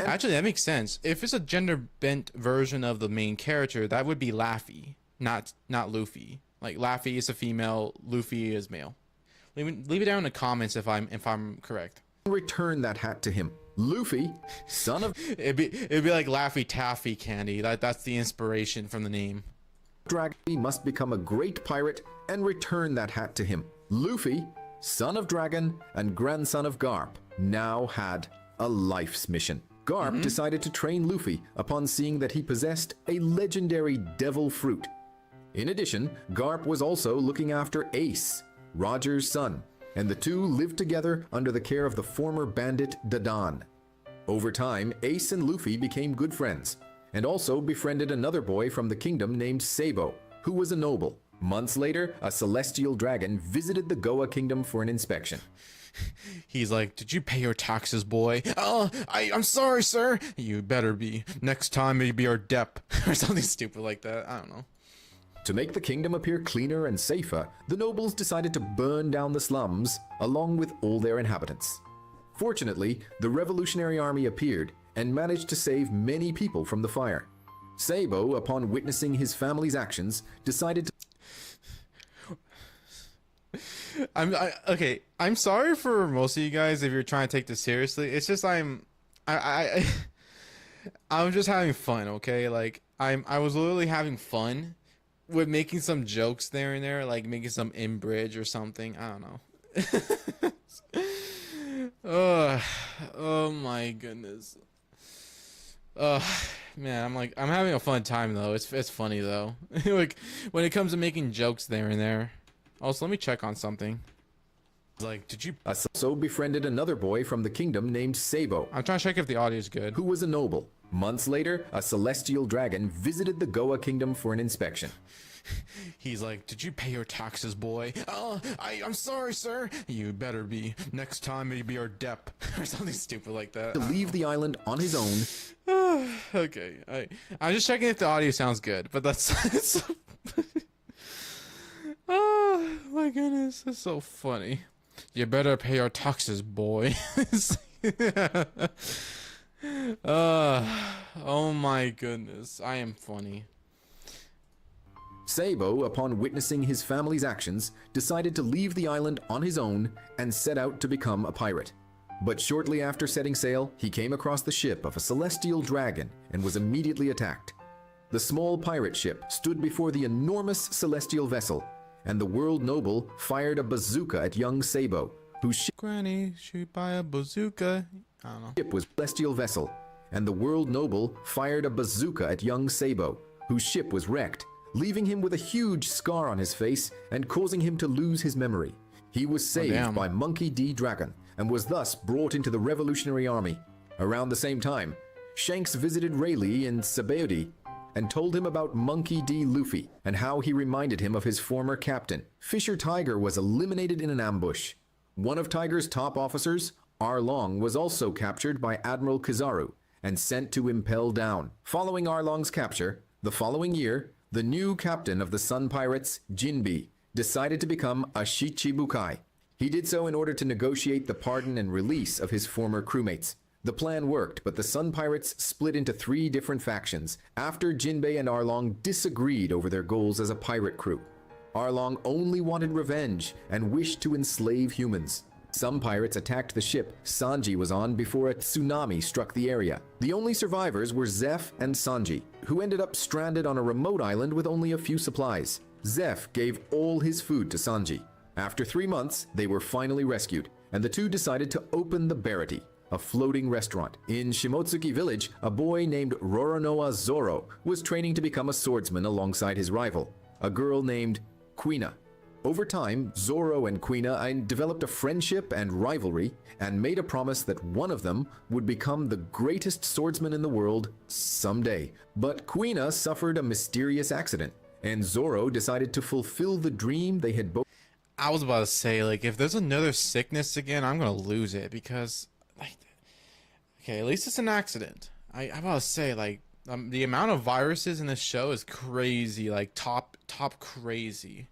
Actually, that makes sense. If it's a gender-bent version of the main character, that would be Laffy, not Luffy. Like Laffy is a female, Luffy is male. Leave it down in the comments if I'm correct. Return that hat to him. Luffy, son of... It'd be like Laffy Taffy candy. That's the inspiration from the name. Dragon must become a great pirate and return that hat to him. Luffy, son of Dragon and grandson of Garp, now had a life's mission. Garp decided to train Luffy upon seeing that he possessed a legendary devil fruit. In addition, Garp was also looking after Ace, Roger's son, and the two lived together under the care of the former bandit Dadan. Over time, Ace and Luffy became good friends, and also befriended another boy from the kingdom named Sabo, who was a noble. Months later, a celestial dragon visited the Goa kingdom for an inspection. He's like, did you pay your taxes, boy? Oh, I'm sorry, sir. You better be. Next time maybe our dep. Or something stupid like that. I don't know. To make the kingdom appear cleaner and safer, the nobles decided to burn down the slums along with all their inhabitants. Fortunately, the Revolutionary Army appeared and managed to save many people from the fire. Sabo, upon witnessing his family's actions, decided to... Okay. I'm sorry for most of you guys if you're trying to take this seriously. It's just I'm just having fun, okay? Like I was literally having fun with making some jokes there and there, like making some in-bridge or something. I don't know. Oh my goodness. Man, I'm having a fun time though. It's funny though. Like when it comes to making jokes there and there. Also, let me check on something. Like, did you... So befriended another boy from the kingdom named Sabo. I'm trying to check if the audio is good. Who was a noble. Months later, a celestial dragon visited the Goa kingdom for an inspection. He's like, did you pay your taxes, boy? Oh, I'm sorry, sir. You better be. Next time maybe our dep. Or something stupid like that. To leave the island on his own. Okay. I'm just checking if the audio sounds good, but that's... Oh my goodness, that's so funny. You better pay your taxes, boy. Oh my goodness, I am funny. Sabo, upon witnessing his family's actions, decided to leave the island on his own and set out to become a pirate. But shortly after setting sail, he came across the ship of a celestial dragon and was immediately attacked. The small pirate ship stood before the enormous celestial vessel, and the world noble fired a bazooka at young Sabo, whose ship Granny, shoot by a bazooka. I don't know. was a celestial vessel, and the world noble fired a bazooka at young Sabo, whose ship was wrecked, leaving him with a huge scar on his face and causing him to lose his memory. He was saved by Monkey D. Dragon and was thus brought into the Revolutionary Army. Around the same time, Shanks visited Rayleigh in Sabaody and told him about Monkey D. Luffy and how he reminded him of his former captain. Fisher Tiger was eliminated in an ambush. One of Tiger's top officers, Arlong, was also captured by Admiral Kizaru and sent to Impel Down. Following Arlong's capture, the following year, the new captain of the Sun Pirates, Jinbe, decided to become a Shichibukai. He did so in order to negotiate the pardon and release of his former crewmates. The plan worked, but the Sun Pirates split into 3 different factions after Jinbei and Arlong disagreed over their goals as a pirate crew. Arlong only wanted revenge and wished to enslave humans. Some pirates attacked the ship Sanji was on before a tsunami struck the area. The only survivors were Zeph and Sanji, who ended up stranded on a remote island with only a few supplies. Zeph gave all his food to Sanji. After 3 months, they were finally rescued, and the two decided to open the Barity, a floating restaurant. In Shimotsuki village, a boy named Roronoa Zoro was training to become a swordsman alongside his rival, a girl named Quina. Over time, Zoro and Quina developed a friendship and rivalry and made a promise that one of them would become the greatest swordsman in the world someday. But Quina suffered a mysterious accident, and Zoro decided to fulfill the dream they had both... I was about to say, like, if there's another sickness again, I'm gonna lose it because, like, okay, at least it's an accident. I'm about to say, like, the amount of viruses in this show is crazy, like, top crazy.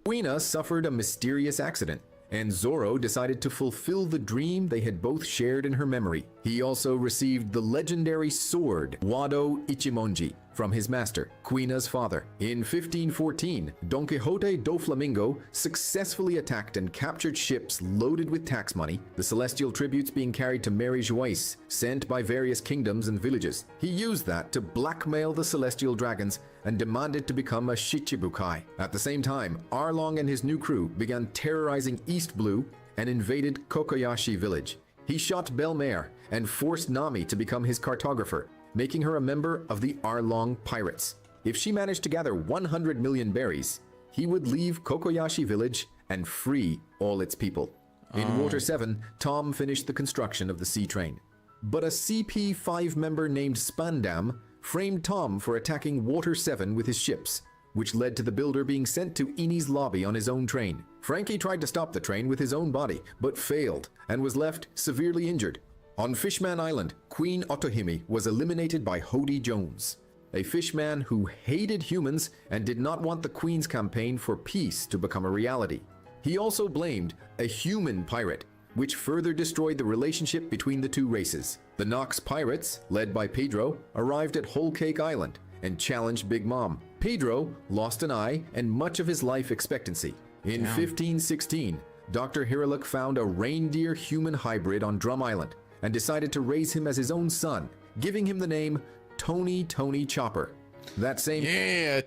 Quina suffered a mysterious accident, and Zoro decided to fulfill the dream they had both shared in her memory. He also received the legendary sword Wado Ichimonji from his master, Quina's father. In 1514, Don Quixote do Flamingo successfully attacked and captured ships loaded with tax money, the celestial tributes being carried to Mary Joyce, sent by various kingdoms and villages. He used that to blackmail the celestial dragons and demanded to become a Shichibukai. At the same time, Arlong and his new crew began terrorizing East Blue and invaded Kokoyashi village. He shot Belmare and forced Nami to become his cartographer, making her a member of the Arlong Pirates. If she managed to gather 100 million berries, he would leave Kokoyashi village and free all its people. In Water 7, Tom finished the construction of the sea train. But a CP5 member named Spandam framed Tom for attacking Water 7 with his ships, which led to the builder being sent to Ini's lobby on his own train. Frankie tried to stop the train with his own body, but failed and was left severely injured. On Fishman Island, Queen Otohime was eliminated by Hody Jones, a fishman who hated humans and did not want the Queen's campaign for peace to become a reality. He also blamed a human pirate, which further destroyed the relationship between the two races. The Nox Pirates, led by Pedro, arrived at Whole Cake Island and challenged Big Mom. Pedro lost an eye and much of his life expectancy. In 1516, Dr. Hiraluk found a reindeer-human hybrid on Drum Island and decided to raise him as his own son, giving him the name Tony Chopper. That same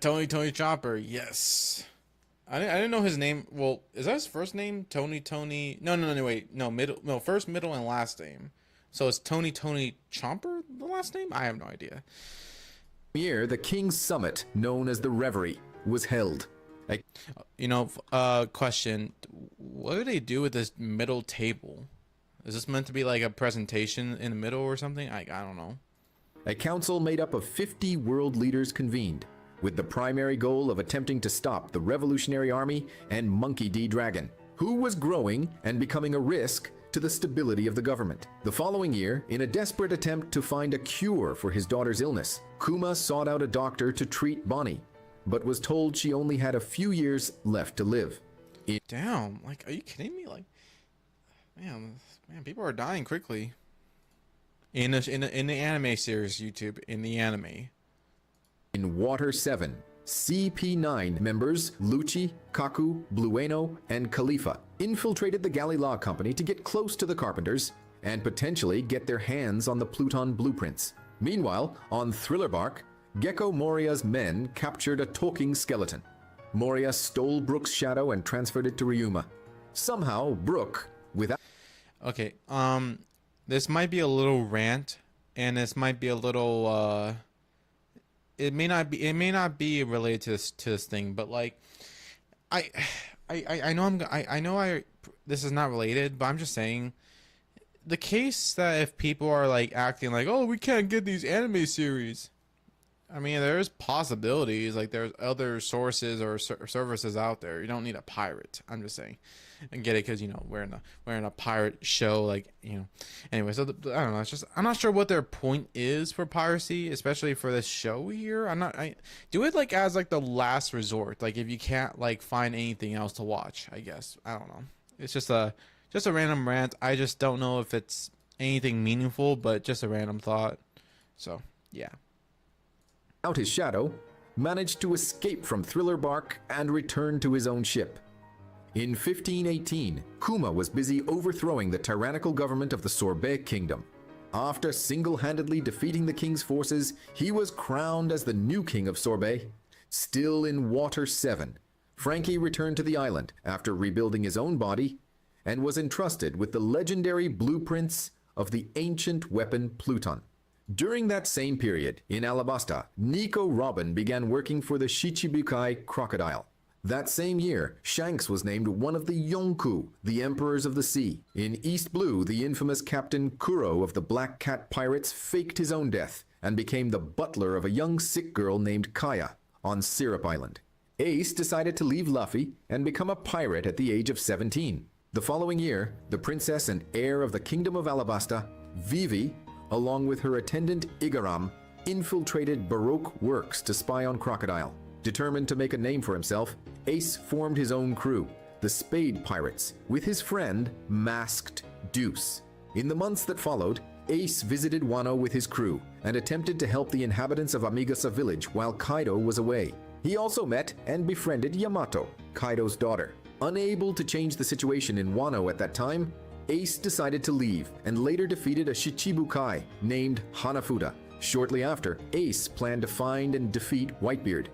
Tony Chopper, yes. I didn't know his name. Well, is that his first name? Tony? No, wait. No, first, middle, and last name. So it's Tony Chopper, the last name? I have no idea. year, the King's Summit, known as the Reverie, was held. Question. What do they do with this middle table? Is this meant to be like a presentation in the middle or something? I don't know. A council made up of 50 world leaders convened, with the primary goal of attempting to stop the Revolutionary Army and Monkey D. Dragon, who was growing and becoming a risk to the stability of the government. The following year, in a desperate attempt to find a cure for his daughter's illness, Kuma sought out a doctor to treat Bonnie, but was told she only had a few years left to live. Damn, like, are you kidding me? Like, man, people are dying quickly. In the anime series, YouTube, in the anime. In Water 7, CP9 members Lucci, Kaku, Blueno, and Khalifa infiltrated the Galileo Company to get close to the Carpenters and potentially get their hands on the Pluton blueprints. Meanwhile, on Thriller Bark, Gecko Moria's men captured a talking skeleton. Moria stole Brooke's shadow and transferred it to Ryuma. Somehow, Brooke, without... Okay, this might be a little rant, and this might be a little, it may not be related to this thing, but like, I know this is not related, but I'm just saying, the case that if people are like acting like, oh, we can't get these anime series, I mean, there's possibilities, like there's other sources or services out there. You don't need a pirate. I'm just saying, and get it because we're in a pirate show, like Anyway, so I don't know. It's just I'm not sure what their point is for piracy, especially for this show here. I do it like as like the last resort, like if you can't like find anything else to watch. I guess I don't know. It's just a random rant. I just don't know if it's anything meaningful, but just a random thought. So yeah. Out his shadow, managed to escape from Thriller Bark and return to his own ship. In 1518, Kuma was busy overthrowing the tyrannical government of the Sorbet Kingdom. After single-handedly defeating the king's forces, he was crowned as the new king of Sorbet. Still in Water 7, Frankie returned to the island after rebuilding his own body and was entrusted with the legendary blueprints of the ancient weapon Pluton. During that same period, in Alabasta, Nico Robin began working for the Shichibukai crocodile. That same year, Shanks was named one of the Yonku, the Emperors of the Sea. In East Blue, the infamous Captain Kuro of the Black Cat Pirates faked his own death and became the butler of a young sick girl named Kaya on Syrup Island. Ace decided to leave Luffy and become a pirate at the age of 17. The following year, the princess and heir of the Kingdom of Alabasta, Vivi, along with her attendant Igaram, infiltrated Baroque works to spy on Crocodile. Determined to make a name for himself, Ace formed his own crew, the Spade Pirates, with his friend Masked Deuce. In the months that followed, Ace visited Wano with his crew and attempted to help the inhabitants of Amigasa village while Kaido was away. He also met and befriended Yamato, Kaido's daughter. Unable to change the situation in Wano at that time, Ace decided to leave and later defeated a Shichibukai named Hanafuda. Shortly after, Ace planned to find and defeat Whitebeard,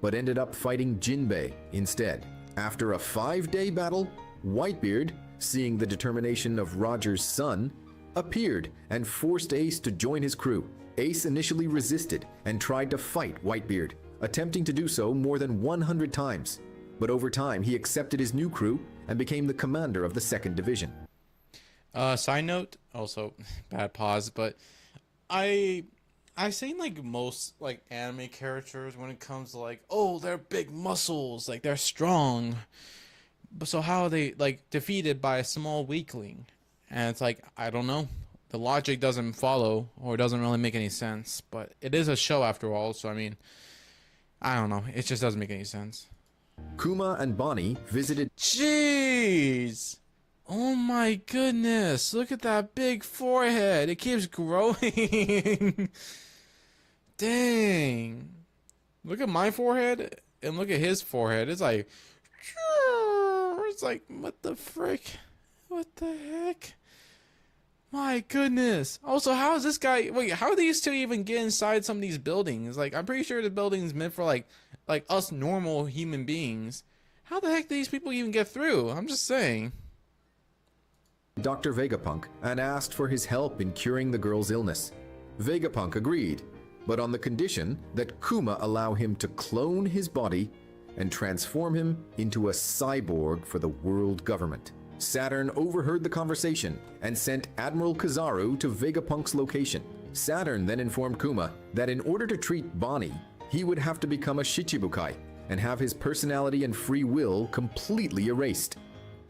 but ended up fighting Jinbei instead. After a 5-day battle, Whitebeard, seeing the determination of Roger's son, appeared and forced Ace to join his crew. Ace initially resisted and tried to fight Whitebeard, attempting to do so more than 100 times. But over time, he accepted his new crew and became the commander of the 2nd Division. Side note, also bad pause, but I've seen like most like anime characters when it comes to like, oh, they're big muscles, like they're strong. But so how are they like defeated by a small weakling? And it's like, I don't know. The logic doesn't follow or doesn't really make any sense. But it is a show after all, so I mean, I don't know. It just doesn't make any sense. Kuma and Bonnie visited. Jeez! Oh my goodness! Look at that big forehead. It keeps growing. Dang! Look at my forehead and look at his forehead. It's like, what the frick? What the heck? My goodness. Also, how is this guy? Wait, how are these two even get inside some of these buildings? Like, I'm pretty sure the building's meant for like us normal human beings. How the heck do these people even get through? I'm just saying. Dr. Vegapunk and asked for his help in curing the girl's illness. Vegapunk agreed, but on the condition that Kuma allow him to clone his body and transform him into a cyborg for the world government. Saturn overheard the conversation and sent Admiral Kizaru to Vegapunk's location. Saturn then informed Kuma that in order to treat Bonnie, he would have to become a Shichibukai and have his personality and free will completely erased.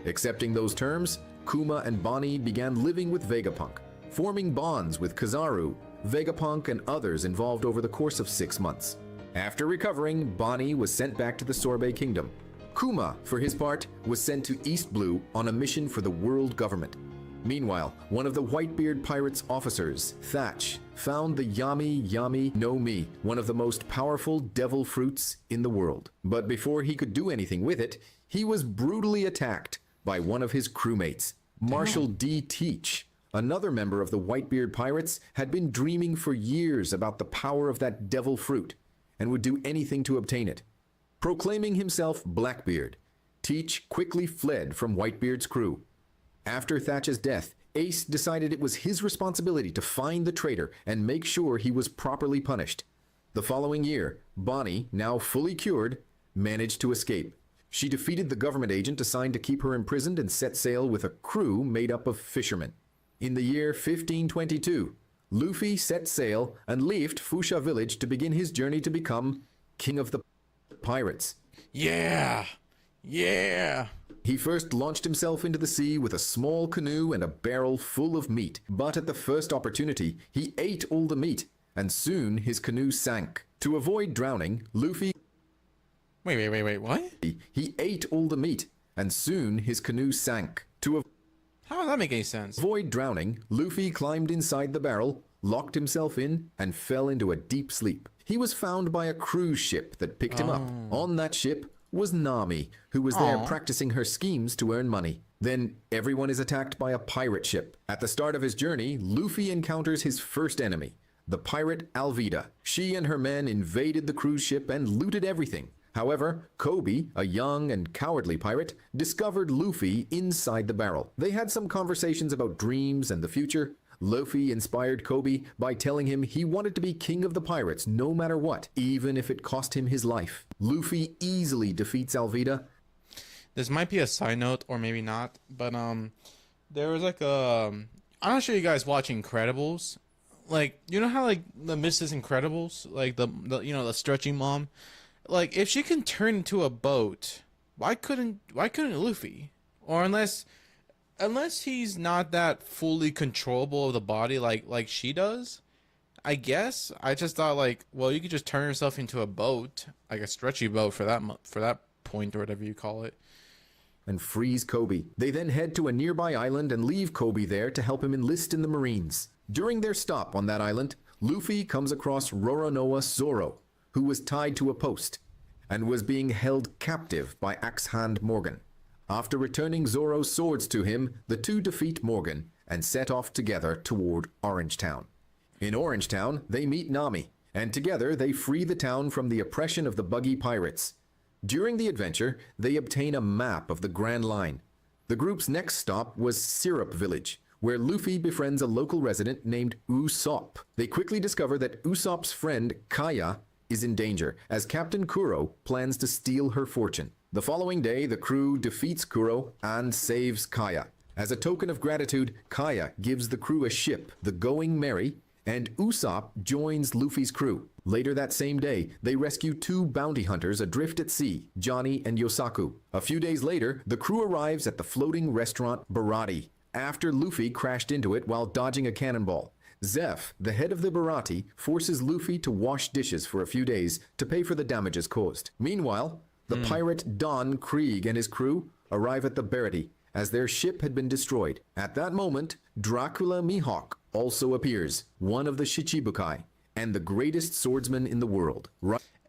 Accepting those terms, Kuma and Bonnie began living with Vegapunk, forming bonds with Kizaru, Vegapunk, and others involved over the course of 6 months. After recovering, Bonnie was sent back to the Sorbet Kingdom. Kuma, for his part, was sent to East Blue on a mission for the world government. Meanwhile, one of the Whitebeard pirates' officers, Thatch, found the Yami Yami no Mi, one of the most powerful devil fruits in the world. But before he could do anything with it, he was brutally attacked by one of his crewmates, Marshal D. Teach. Another member of the Whitebeard pirates had been dreaming for years about the power of that devil fruit and would do anything to obtain it. Proclaiming himself Blackbeard, Teach quickly fled from Whitebeard's crew. After Thatch's death, Ace decided it was his responsibility to find the traitor and make sure he was properly punished. The following year, Bonnie, now fully cured, managed to escape. She defeated the government agent assigned to keep her imprisoned and set sail with a crew made up of fishermen. In the year 1522, Luffy set sail and left Fusha village to begin his journey to become king of the pirates. Yeah! Yeah! He first launched himself into the sea with a small canoe and a barrel full of meat, but at the first opportunity, he ate all the meat, and soon his canoe sank. To avoid drowning, Luffy... Wait, what? He ate all the meat, and soon his canoe sank. How does that make any sense? Avoid drowning, Luffy climbed inside the barrel, locked himself in, and fell into a deep sleep. He was found by a cruise ship that picked him up. On that ship was Nami, who was there practicing her schemes to earn money. Then everyone is attacked by a pirate ship. At the start of his journey, Luffy encounters his first enemy, the pirate Alvida. She and her men invaded the cruise ship and looted everything. However, Kobe, a young and cowardly pirate, discovered Luffy inside the barrel. They had some conversations about dreams and the future. Luffy inspired Kobe by telling him he wanted to be king of the pirates no matter what, even if it cost him his life. Luffy easily defeats Alvida. This might be a side note or maybe not, but there was like a I'm not sure you guys watch Incredibles. Like, you know how like the Mrs. Incredibles, like the you know, the stretching mom, like if she can turn into a boat, why couldn't Luffy? Or unless he's not that fully controllable of the body like she does, I guess. I just thought like, well, you could just turn yourself into a boat, like a stretchy boat for that point or whatever you call it. and frees Kobe. They then head to a nearby island and leave Kobe there to help him enlist in the Marines. During their stop on that island, Luffy comes across Roronoa Zoro, who was tied to a post and was being held captive by Axe Hand Morgan. After returning Zoro's swords to him, the two defeat Morgan and set off together toward Orangetown. In Orangetown, they meet Nami, and together they free the town from the oppression of the buggy pirates. During the adventure, they obtain a map of the Grand Line. The group's next stop was Syrup Village, where Luffy befriends a local resident named Usopp. They quickly discover that Usopp's friend, Kaya, is in danger, as Captain Kuro plans to steal her fortune. The following day, the crew defeats Kuro and saves Kaya. As a token of gratitude, Kaya gives the crew a ship, the Going Merry, and Usopp joins Luffy's crew. Later that same day, they rescue two bounty hunters adrift at sea, Johnny and Yosaku. A few days later, the crew arrives at the floating restaurant Barati, after Luffy crashed into it while dodging a cannonball. Zeph, the head of the Barati, forces Luffy to wash dishes for a few days to pay for the damages caused. Meanwhile, the pirate Don Krieg and his crew arrive at the Barati, as their ship had been destroyed. At that moment, Dracula Mihawk also appears, one of the Shichibukai, and the greatest swordsman in the world.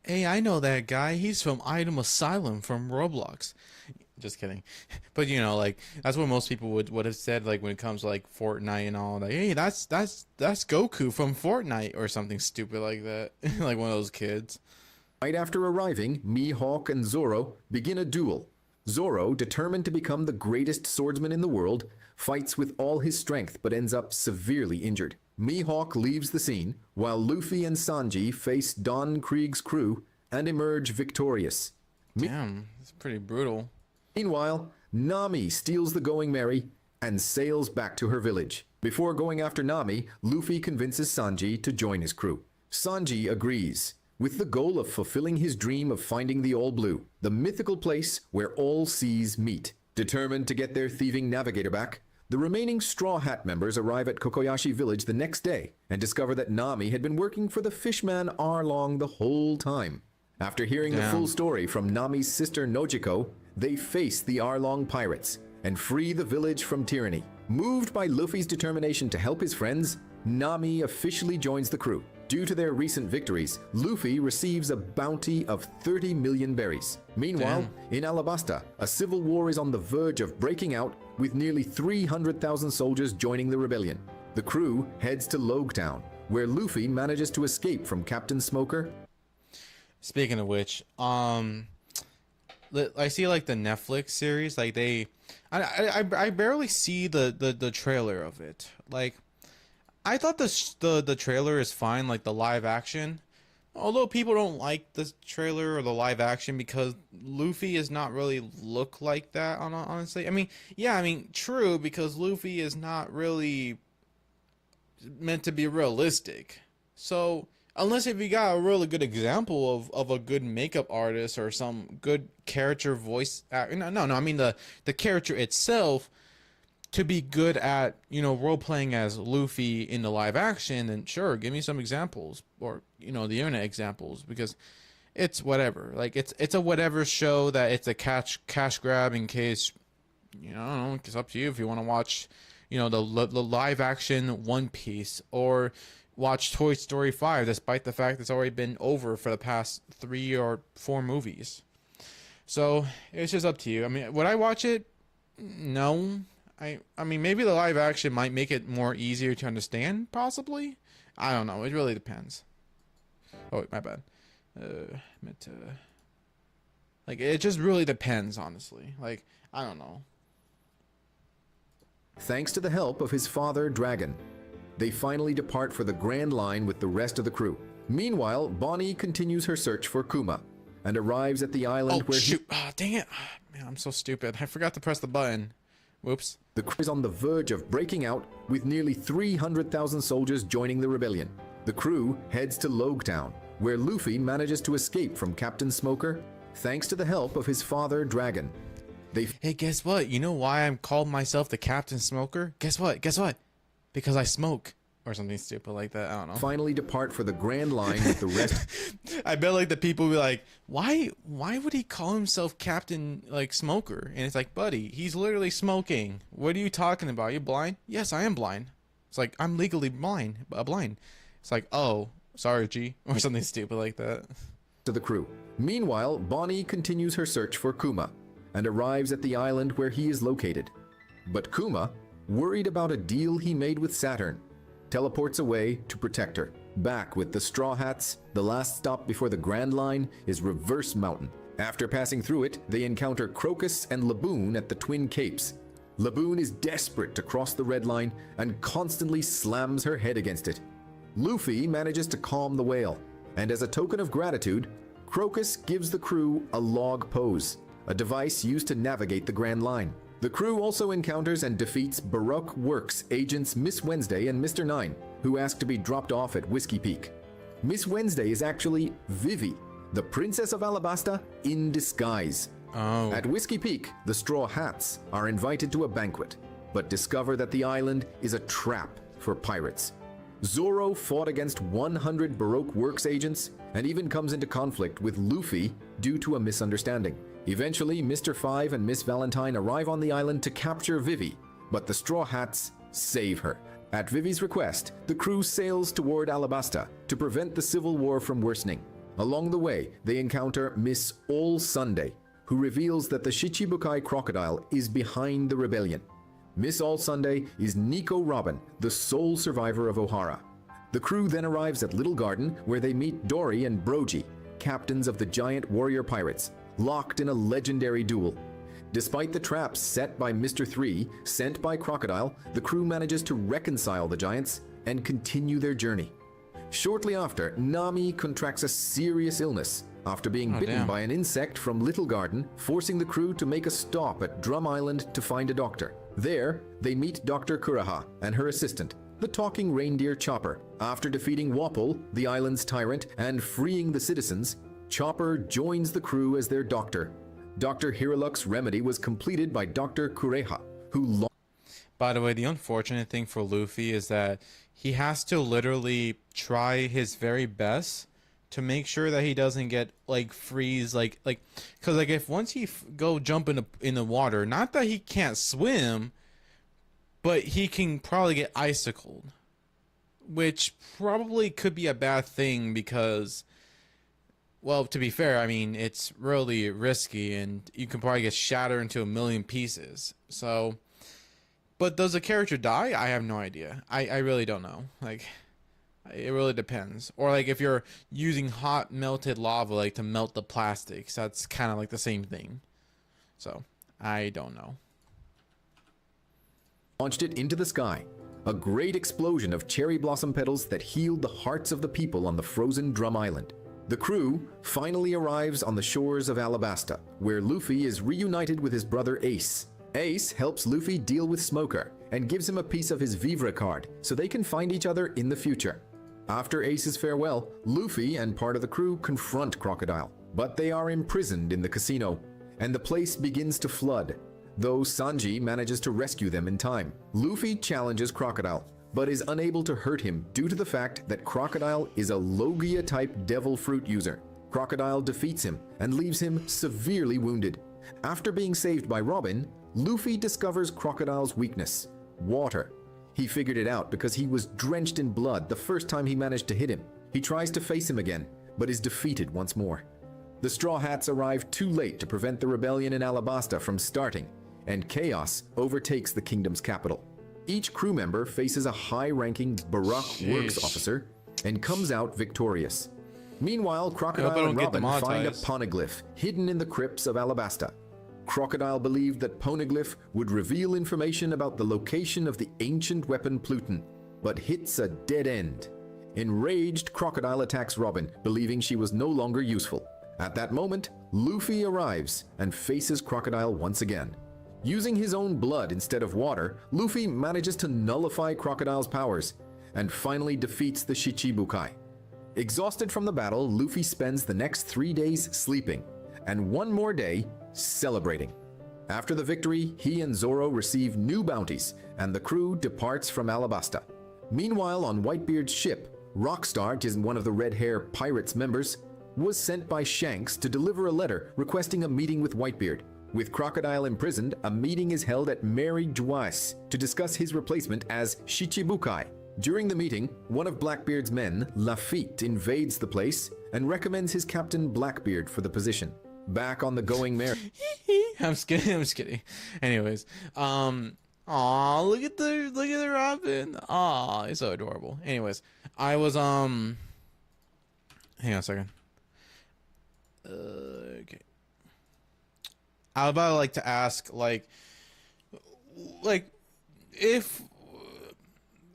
Hey, I know that guy. He's from Item Asylum from Roblox. Just kidding. But you know, like, that's what most people would have said, like, when it comes to like Fortnite and all. Like, hey, that's Goku from Fortnite or something stupid like that. Like one of those kids. Right after arriving, Mihawk and Zoro begin a duel. Zoro, determined to become the greatest swordsman in the world, fights with all his strength but ends up severely injured. Mihawk leaves the scene, while Luffy and Sanji face Don Krieg's crew and emerge victorious. Damn, it's pretty brutal. Meanwhile, Nami steals the Going Merry and sails back to her village. Before going after Nami, Luffy convinces Sanji to join his crew. Sanji agrees, with the goal of fulfilling his dream of finding the All Blue, the mythical place where all seas meet. Determined to get their thieving navigator back, the remaining Straw Hat members arrive at Kokoyashi Village the next day and discover that Nami had been working for the fishman Arlong the whole time. After hearing the full story from Nami's sister Nojiko, they face the Arlong pirates and free the village from tyranny. Moved by Luffy's determination to help his friends, Nami officially joins the crew. Due to their recent victories, Luffy receives a bounty of 30 million berries. Meanwhile, in Alabasta, a civil war is on the verge of breaking out, with nearly 300,000 soldiers joining the rebellion. The crew heads to Logtown, where Luffy manages to escape from Captain Smoker. Speaking of which, I see like the Netflix series, like I barely see the trailer of it. Like, I thought the trailer is fine, like the live action. Although people don't like the trailer or the live action because Luffy is not really look like that, honestly. I mean, yeah, I mean, true, because Luffy is not really meant to be realistic. So, unless if you got a really good example of a good makeup artist or some good character voice actor. No, I mean the character itself to be good at, you know, role playing as Luffy in the live action, then sure, give me some examples, or, you know, the internet examples, because it's whatever. Like, it's a whatever show that it's a cash grab in case, you know, I don't know, it's up to you if you want to watch, you know, the live action One Piece, or watch Toy Story 5, despite the fact it's already been over for the past 3 or 4 movies. So it's just up to you. I mean, would I watch it? No. I mean, maybe the live action might make it more easier to understand, possibly. I don't know. It really depends. Oh, wait, my bad. Meant to... Like, it just really depends, honestly. Like, I don't know. Thanks to the help of his father, Dragon, they finally depart for the Grand Line with the rest of the crew. Meanwhile, Bonnie continues her search for Kuma and arrives at the island where shoot. Oh, dang it. Man, I'm so stupid. I forgot to press the button. Whoops. The crew is on the verge of breaking out, with nearly 300,000 soldiers joining the rebellion. The crew heads to Logtown, where Luffy manages to escape from Captain Smoker thanks to the help of his father, Dragon. Hey, guess what? You know why I'm called myself the Captain Smoker? Guess what? Because I smoke. or something stupid like that. I don't know. finally depart for the Grand Line with the rest. I bet like the people be like, why would he call himself Captain like Smoker? And it's like, buddy, he's literally smoking. What are you talking about? Are you blind? Yes, I am blind. It's like, I'm legally blind. It's like, oh, sorry, G, or something stupid like that. To the crew. Meanwhile, Bonnie continues her search for Kuma and arrives at the island where he is located. But Kuma, worried about a deal he made with Saturn, teleports away to protect her. Back with the Straw Hats, the last stop before the Grand Line is Reverse Mountain. After passing through it, they encounter Crocus and Laboon at the Twin Capes. Laboon is desperate to cross the Red Line and constantly slams her head against it. Luffy manages to calm the whale, and as a token of gratitude, Crocus gives the crew a log pose, a device used to navigate the Grand Line. The crew also encounters and defeats Baroque Works agents Miss Wednesday and Mr. Nine, who ask to be dropped off at Whiskey Peak. Miss Wednesday is actually Vivi, the Princess of Alabasta in disguise. Oh. At Whiskey Peak, the Straw Hats are invited to a banquet, but discover that the island is a trap for pirates. Zoro fought against 100 Baroque Works agents and even comes into conflict with Luffy due to a misunderstanding. Eventually, Mr. Five and Miss Valentine arrive on the island to capture Vivi, but the Straw Hats save her. At Vivi's request, the crew sails toward Alabasta to prevent the civil war from worsening. Along the way, they encounter Miss All Sunday, who reveals that the Shichibukai crocodile is behind the rebellion. Miss All Sunday is Nico Robin, the sole survivor of Ohara. The crew then arrives at Little Garden, where they meet Dory and Brogy, captains of the giant warrior pirates, locked in a legendary duel. Despite the traps set by Mr. 3, sent by Crocodile, the crew manages to reconcile the giants and continue their journey. Shortly after, Nami contracts a serious illness after being bitten by an insect from Little Garden, forcing the crew to make a stop at Drum Island to find a doctor. There, they meet Dr. Kuraha and her assistant, the talking reindeer Chopper. After defeating Wapol, the island's tyrant, and freeing the citizens, Chopper joins the crew as their doctor. Dr. Hiraluk's remedy was completed by Dr. Kureha, who... By the way, the unfortunate thing for Luffy is that he has to literally try his very best to make sure that he doesn't get like freeze, because like if once he go jump in the water, not that he can't swim, but he can probably get icicled, which probably could be a bad thing because, well, to be fair, I mean, it's really risky and you can probably get shattered into a million pieces. So, but does the character die? I have no idea. I really don't know. Like, it really depends. Or like if you're using hot melted lava like to melt the plastics, that's kind of like the same thing. So, I don't know. Launched it into the sky. A great explosion of cherry blossom petals that healed the hearts of the people on the frozen Drum Island. The crew finally arrives on the shores of Alabasta, where Luffy is reunited with his brother Ace. Ace helps Luffy deal with Smoker and gives him a piece of his Vivre card so they can find each other in the future. After Ace's farewell, Luffy and part of the crew confront Crocodile, but they are imprisoned in the casino, and the place begins to flood, though Sanji manages to rescue them in time. Luffy challenges Crocodile, but is unable to hurt him due to the fact that Crocodile is a Logia-type devil fruit user. Crocodile defeats him and leaves him severely wounded. After being saved by Robin, Luffy discovers Crocodile's weakness: water. He figured it out because he was drenched in blood the first time he managed to hit him. He tries to face him again, but is defeated once more. The Straw Hats arrive too late to prevent the rebellion in Alabasta from starting, and chaos overtakes the kingdom's capital. Each crew member faces a high-ranking Baroque Works officer and comes out victorious. Meanwhile, Crocodile and Robin find a poneglyph hidden in the crypts of Alabasta. Crocodile believed that poneglyph would reveal information about the location of the ancient weapon Pluton, but hits a dead end. Enraged, Crocodile attacks Robin, believing she was no longer useful. At that moment, Luffy arrives and faces Crocodile once again. Using his own blood instead of water, Luffy manages to nullify Crocodile's powers and finally defeats the Shichibukai. Exhausted from the battle, Luffy spends the next 3 days sleeping and one more day celebrating. After the victory, he and Zoro receive new bounties and the crew departs from Alabasta. Meanwhile, on Whitebeard's ship, Rockstar, which is one of the Red Hair Pirates members, was sent by Shanks to deliver a letter requesting a meeting with Whitebeard. With Crocodile imprisoned, a meeting is held at Mary Juas to discuss his replacement as Shichibukai. During the meeting, one of Blackbeard's men, Lafitte, invades the place and recommends his captain Blackbeard for the position. Back on the Going Merry. I'm just kidding. Anyways, aw, look at the Robin. Aw, he's so adorable. Anyways, I was hang on a second. Okay. I would like to ask, like if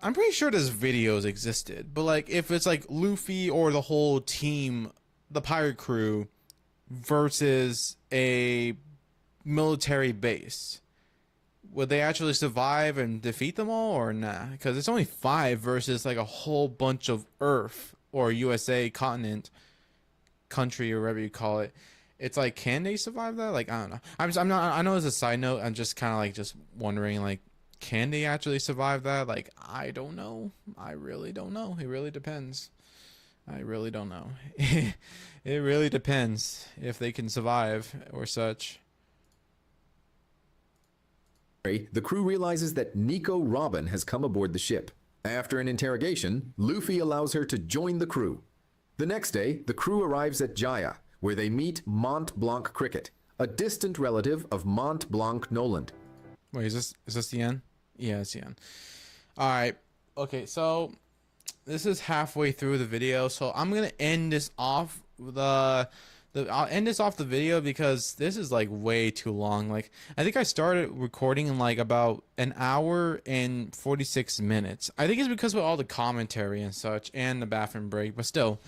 I'm pretty sure this videos existed, but like if it's like Luffy or the whole team, the pirate crew, versus a military base, would they actually survive and defeat them all or nah? Because it's only 5 versus like a whole bunch of Earth or USA continent, country, or whatever you call it. It's like, can they survive that? Like, I don't know. I'm not. I know as a side note, I'm just kind of like just wondering, like, can they actually survive that? Like, I don't know. I really don't know. It really depends. I really don't know. It really depends if they can survive or such. The crew realizes that Nico Robin has come aboard the ship. After an interrogation, Luffy allows her to join the crew. The next day, the crew arrives at Jaya, where they meet Mont Blanc Cricket, a distant relative of Mont Blanc Noland. Wait, is this the end? Yeah, it's the end. All right. Okay, so this is halfway through the video, so I'm gonna end this off. I'll end this off the video because this is like way too long. Like, I think I started recording in like about an hour and 46 minutes. I think it's because of all the commentary and such and the bathroom break, but still,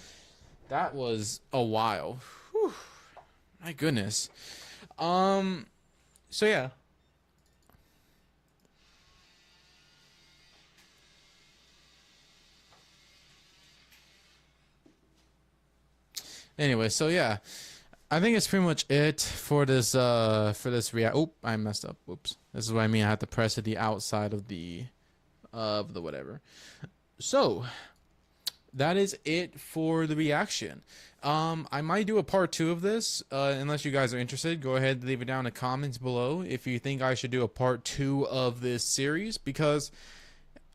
that was a while. Whew. My goodness. So yeah. Anyway, so yeah, I think it's pretty much it for this react. Oh, I messed up. Oops. This is what I mean. I have to press at the outside of the whatever. So that is it for the reaction. I might do a part 2 of this, unless you guys are interested. Go ahead and leave it down in the comments below if you think I should do a part 2 of this series, because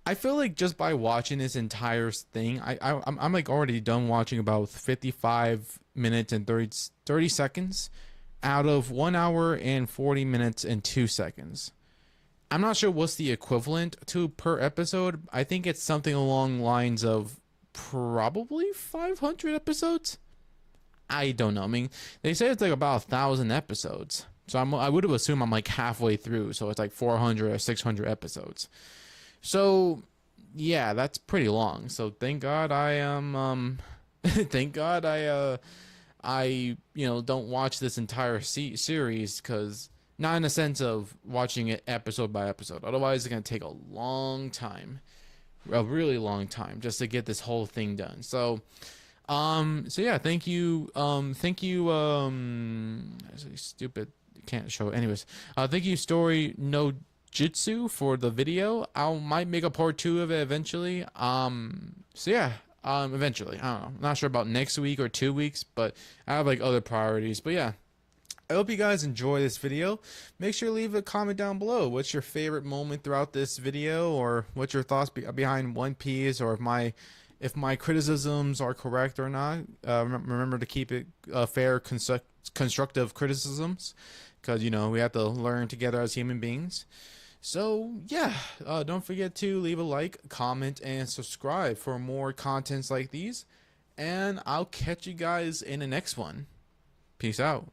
I feel like just by watching this entire thing, I'm like already done watching about 55 minutes and 30 seconds out of 1 hour and 40 minutes and 2 seconds. I'm not sure what's the equivalent to per episode. I think it's something along lines of probably 500 episodes. I don't know. I mean, they say it's like about 1,000 episodes. So I would have assumed I'm like halfway through. So it's like 400 or 600 episodes. So yeah, that's pretty long. So thank God I am thank God I don't watch this entire series, because not in the sense of watching it episode by episode. Otherwise it's going to take a long time. A really long time just to get this whole thing done. So yeah, thank you stupid, can't show it. Anyways, thank you Story No Jutsu for the video. I might make a part 2 of it eventually. So yeah, eventually. I don't know. I'm not sure about next week or 2 weeks, but I have like other priorities. But yeah, I hope you guys enjoy this video. Make sure to leave a comment down below. What's your favorite moment throughout this video, or what's your thoughts behind One Piece, or if my criticisms are correct or not. Remember to keep it fair, constructive criticisms, because we have to learn together as human beings. So yeah, don't forget to leave a like, comment, and subscribe for more contents like these, and I'll catch you guys in the next one. Peace out.